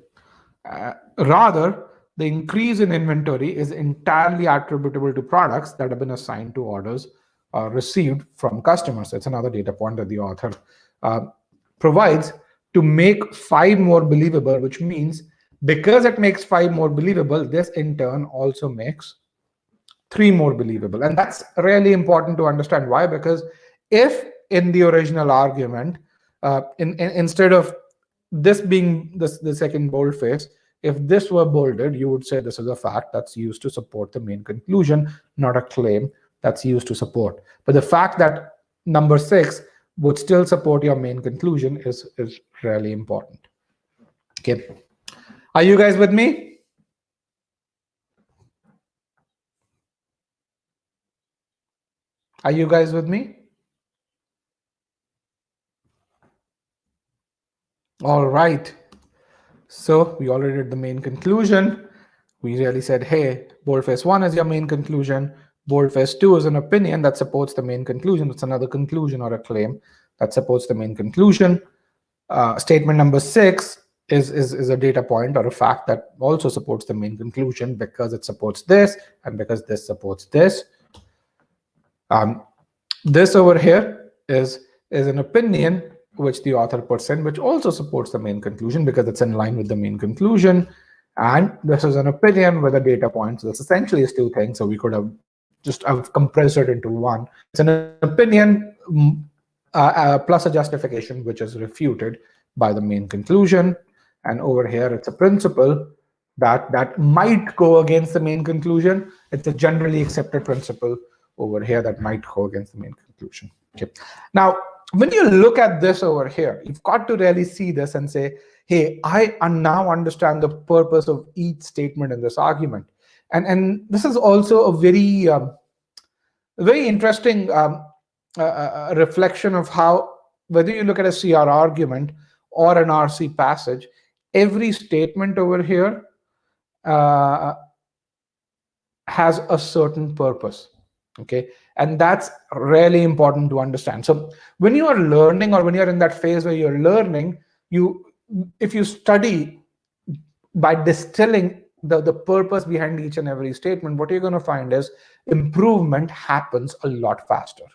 rather, the increase in inventory is entirely attributable to products that have been assigned to orders received from customers. That's another data point that the author provides to make 5 more believable, which means because it makes 5 more believable, this in turn also makes 3 more believable. And that's really important to understand. Why? Because if in the original argument, instead of this being the second boldface, if this were bolded, you would say this is a fact that's used to support the main conclusion, not a claim that's used to support. But the fact that number 6 would still support your main conclusion is really important. Okay. Are you guys with me? Are you guys with me? All right. So we already did the main conclusion. We really said, hey, boldface 1 is your main conclusion. Boldface 2 is an opinion that supports the main conclusion. It's another conclusion or a claim that supports the main conclusion. Statement number 6 is a data point or a fact that also supports the main conclusion because it supports this and because this supports this. This over here is an opinion which the author puts in, which also supports the main conclusion because it's in line with the main conclusion. And this is an opinion with a data point. So that's essentially is two things. So we could have just compressed it into one. It's an opinion plus a justification, which is refuted by the main conclusion. And over here, it's a principle that might go against the main conclusion. It's a generally accepted principle over here that might go against the main conclusion. Okay. Now, when you look at this over here, you've got to really see this and say, hey, I now understand the purpose of each statement in this argument. And this is also a very interesting reflection of how, whether you look at a CR argument or an RC passage, every statement over here has a certain purpose. Okay, and that's really important to understand. So when you are learning, or when you're in that phase where you're learning, if you study by distilling the purpose behind each and every statement, what you're going to find is improvement happens a lot faster.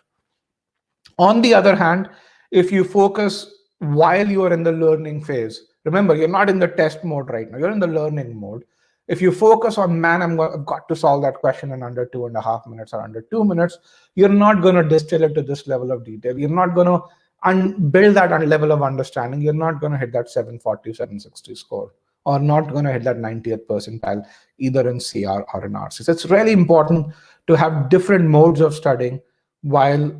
On the other hand, if you focus while you are in the learning phase, remember, you're not in the test mode right now, you're in the learning mode. If you focus on, man, I've got to solve that question in under 2.5 minutes or under 2 minutes, you're not going to distill it to this level of detail. You're not going to build that level of understanding. You're not going to hit that 740, 760 score, or not going to hit that 90th percentile, either in CR or in RC. So it's really important to have different modes of studying while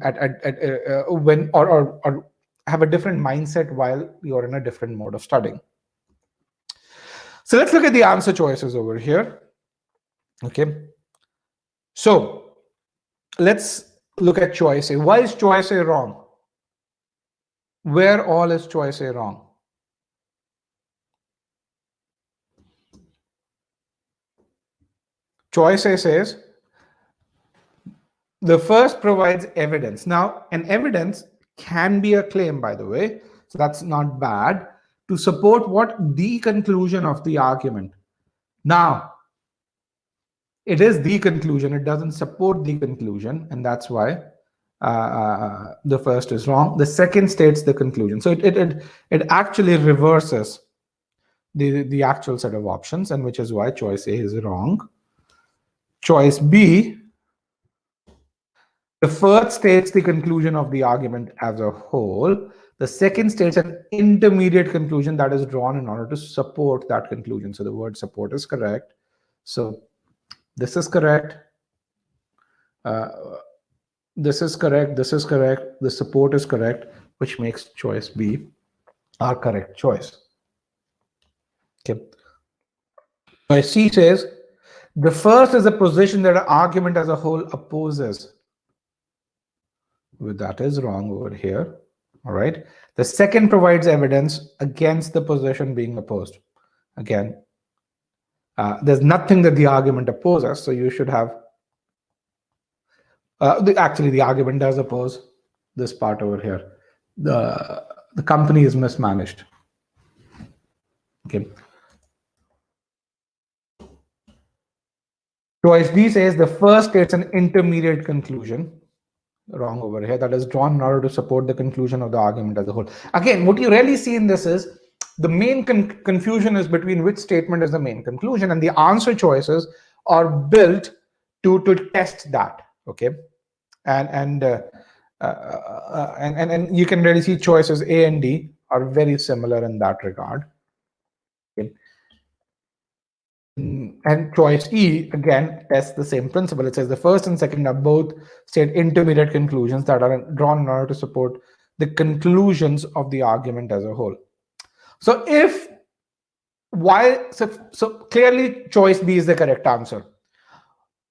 or have a different mindset while you're in a different mode of studying. So let's look at the answer choices over here. Okay. So let's look at choice A. Why is choice A wrong? Where all is choice A wrong? Choice A says the first provides evidence. Now, an evidence can be a claim, by the way, so that's not bad, to support what? The conclusion of the argument. Now, it is the conclusion, it doesn't support the conclusion, and that's why the first is wrong. The second states the conclusion. So it actually reverses the actual set of options, and which is why choice A is wrong. Choice B, the first states the conclusion of the argument as a whole. The second states an intermediate conclusion that is drawn in order to support that conclusion. So the word support is correct. So this is correct. This is correct. This is correct. The support is correct, which makes choice B our correct choice. Okay. Choice C says the first is a position that an argument as a whole opposes. Well, that is wrong over here. All right. The second provides evidence against the position being opposed. Again, there's nothing that the argument opposes, so you should have. Actually, the argument does oppose this part over here. The company is mismanaged. Okay. Choice D says the first states an intermediate conclusion. Wrong over here. That is drawn in order to support the conclusion of the argument as a whole. Again, what you really see in this is the main confusion is between which statement is the main conclusion, and the answer choices are built to test that. Okay, and you can really see choices A and D are very similar in that regard. Okay. And choice E, again, tests the same principle. It says the first and second are both state intermediate conclusions that are drawn in order to support the conclusions of the argument as a whole. So so clearly choice B is the correct answer.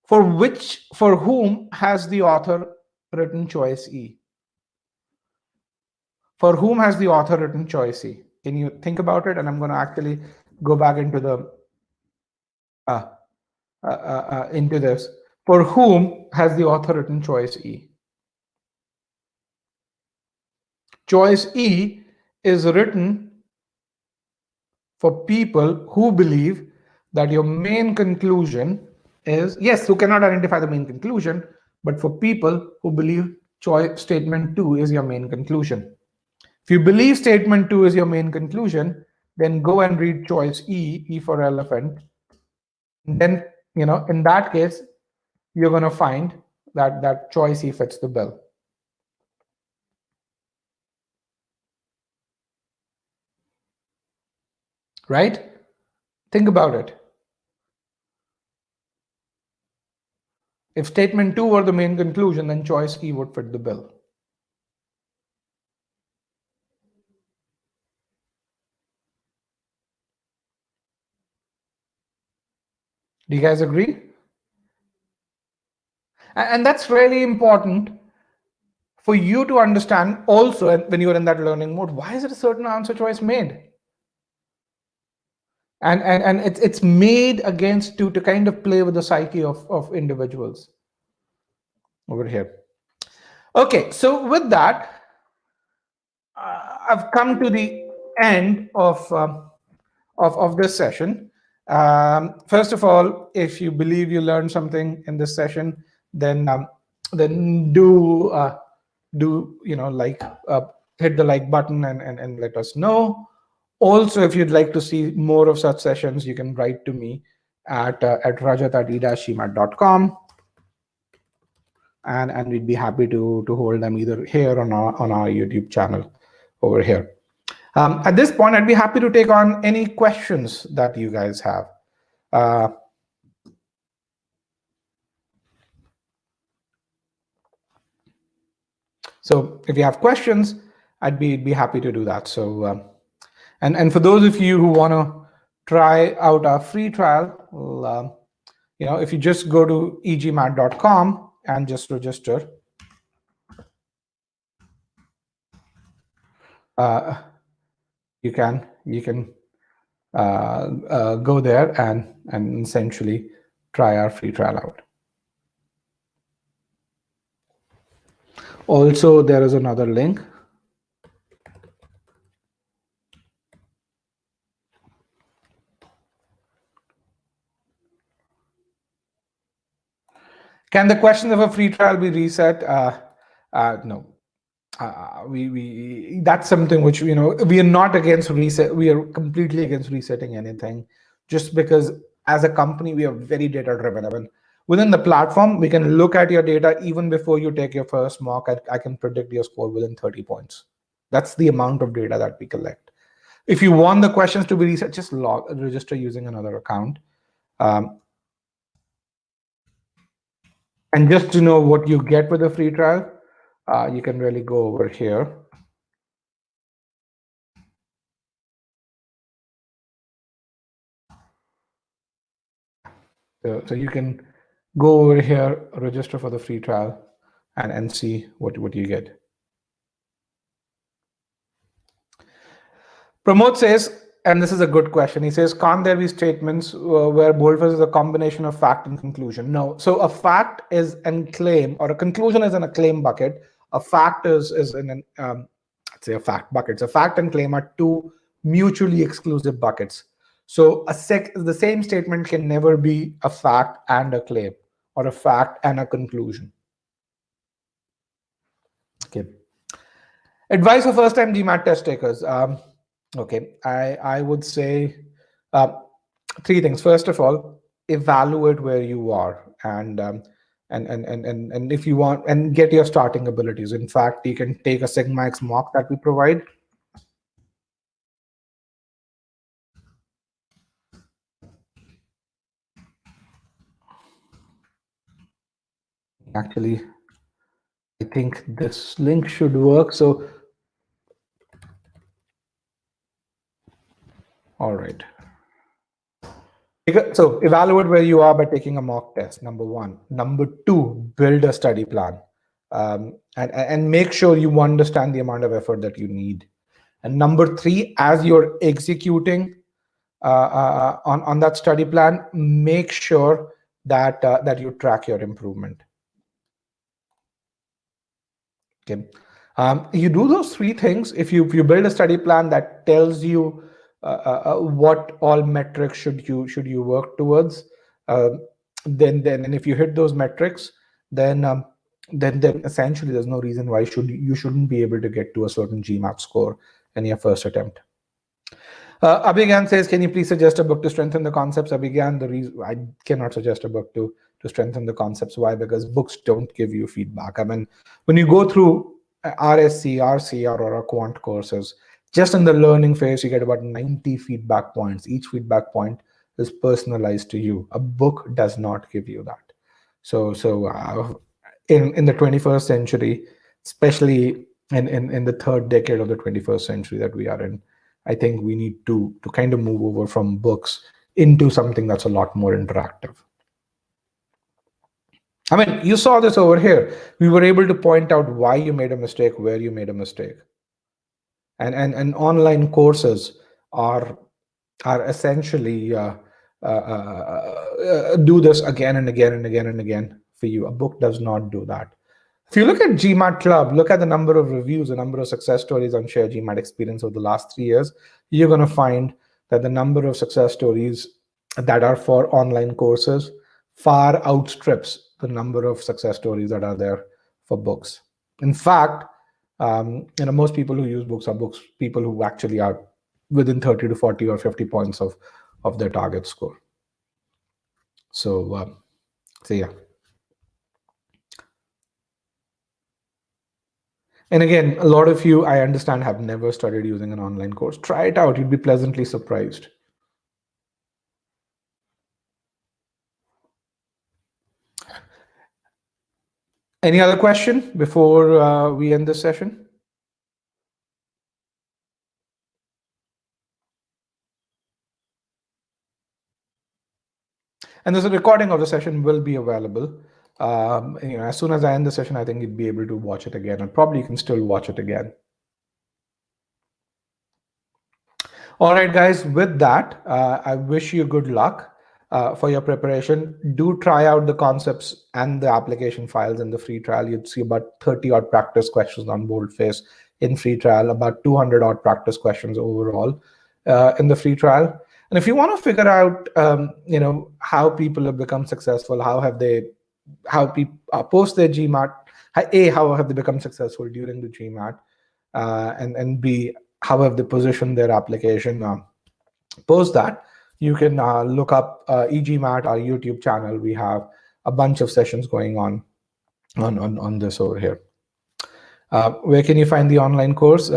For whom has the author written choice E? For whom has the author written choice E? Can you think about it? And I'm going to actually go back into this. For whom has the author written choice E? Choice E is written for people who believe that your main conclusion is, yes, who cannot identify the main conclusion, but for people who believe choice statement 2 is your main conclusion. If you believe statement 2 is your main conclusion, then go and read choice E, E for elephant. And then, in that case, you're going to find that choice E fits the bill. Right? Think about it. If statement 2 were the main conclusion, then choice E would fit the bill. Do you guys agree? And that's really important for you to understand also when you're in that learning mode. Why is it a certain answer choice made? And it's made against to kind of play with the psyche of individuals over here. Okay, so with that, I've come to the end of this session. First of all, if you believe you learned something in this session, then do hit the like button and let us know. Also, if you'd like to see more of such sessions, you can write to me at rajat@e-gmat.com, and we'd be happy to hold them either here on our YouTube channel over here. At this point, I'd be happy to take on any questions that you guys have. So if you have questions, I'd be happy to do that. So, and for those of you who want to try out our free trial, well, if you just go to egmat.com and just register, you can go there and essentially try our free trial out. Also, there is another link. Can the questions of a free trial be reset? No. That's something which we are not against reset. We are completely against resetting anything, just because as a company we are very data driven. I mean, within the platform, we can look at your data even before you take your first mock. I can predict your score within 30 points. That's the amount of data that we collect. If you want the questions to be reset, just register using another account. And just to know what you get with a free trial, you can really go over here. So you can go over here, register for the free trial, and see what you get. Pramod says, and this is a good question, he says, can't there be statements where boldface is a combination of fact and conclusion? No. So a fact is an claim, or a conclusion is in a claim bucket. A fact is in an, let's say a fact bucket. So fact and claim are two mutually exclusive buckets. So the same statement can never be a fact and a claim, or a fact and a conclusion. Okay. Advice for first-time GMAT test takers. Okay, I would say 3 things. First of all, evaluate where you are, and if you want, and get your starting abilities. In fact, you can take a Sigma X mock that we provide. Actually, I think this link should work. So All right. So evaluate where you are by taking a mock test, number one. Number two, build a study plan. And make sure you understand the amount of effort that you need. And number three, as you're executing on that study plan, make sure that you track your improvement. Okay. You do those three things. If you build a study plan that tells you what all metrics should you work towards, then and if you hit those metrics, then essentially there's no reason why you shouldn't be able to get to a certain GMAT score in your first attempt. Abhigan says, can you please suggest a book to strengthen the concepts? Abhigan, the reason I cannot suggest a book to strengthen the concepts. Why? Because books don't give you feedback. I mean, when you go through RSC, RCR, or quant courses, just in the learning phase, you get about 90 feedback points. Each feedback point is personalized to you. A book does not give you that. So in the 21st century, especially in the third decade of the 21st century that we are in, I think we need to kind of move over from books into something that's a lot more interactive. I mean, you saw this over here. We were able to point out why you made a mistake, where you made a mistake. And online courses are essentially do this again and again and again and again for you. A book does not do that. If you look at GMAT Club, look at the number of reviews, the number of success stories on Share GMAT Experience over the last 3 years, you're going to find that the number of success stories that are for online courses far outstrips the number of success stories that are there for books. In fact, most people who use books are people who actually are within 30 to 40 or 50 points of their target score. So yeah. And again, a lot of you, I understand, have never started using an online course. Try it out. You'd be pleasantly surprised. Any other question before we end this session? And there's a recording of the session will be available. As soon as I end the session, I think you'd be able to watch it again, and probably you can still watch it again. All right, guys, with that, I wish you good luck for your preparation. Do try out the concepts and the application files in the free trial. You'd see about 30 odd practice questions on boldface in free trial, about 200 odd practice questions overall in the free trial. And if you want to figure out, how people have become successful, how people post their GMAT, how have they become successful during the GMAT, and B, how have they positioned their application, post that, you can look up eGMAT, our YouTube channel. We have a bunch of sessions going on this over here. Where can you find the online course?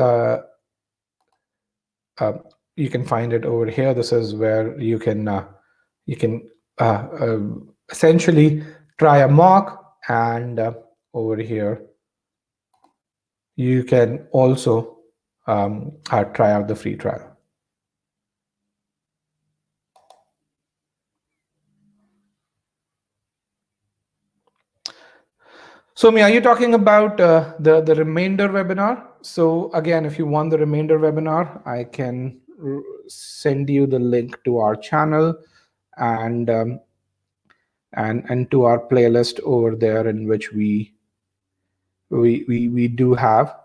You can find it over here. This is where you can essentially try a mock, and over here you can also try out the free trial. So, are you talking about the remainder webinar? So again, if you want the remainder webinar, I can send you the link to our channel and to our playlist over there, in which we do have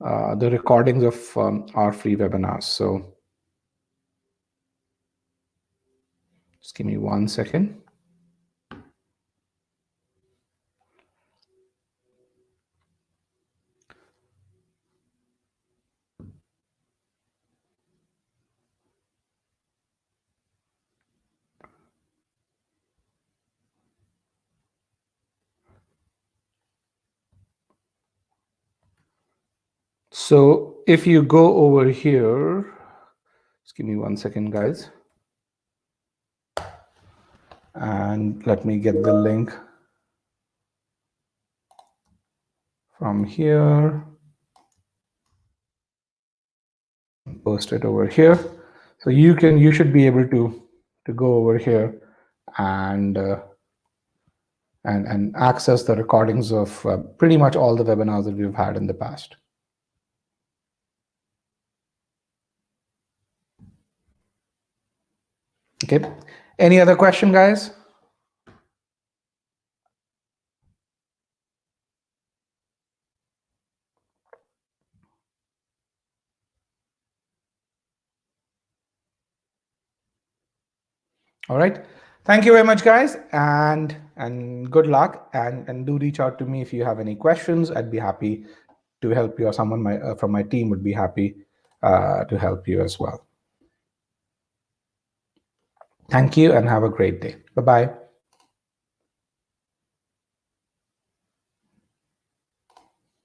the recordings of our free webinars. So just give me 1 second. So if you go over here, just give me 1 second, guys. And let me get the link from here. post it over here. So you should be able to go over here and access the recordings of pretty much all the webinars that we've had in the past. Okay. Any other question, guys? All right. Thank you very much, guys, and good luck. And do reach out to me if you have any questions. I'd be happy to help you, or someone from my team would be happy to help you as well. Thank you, and have a great day. Bye-bye.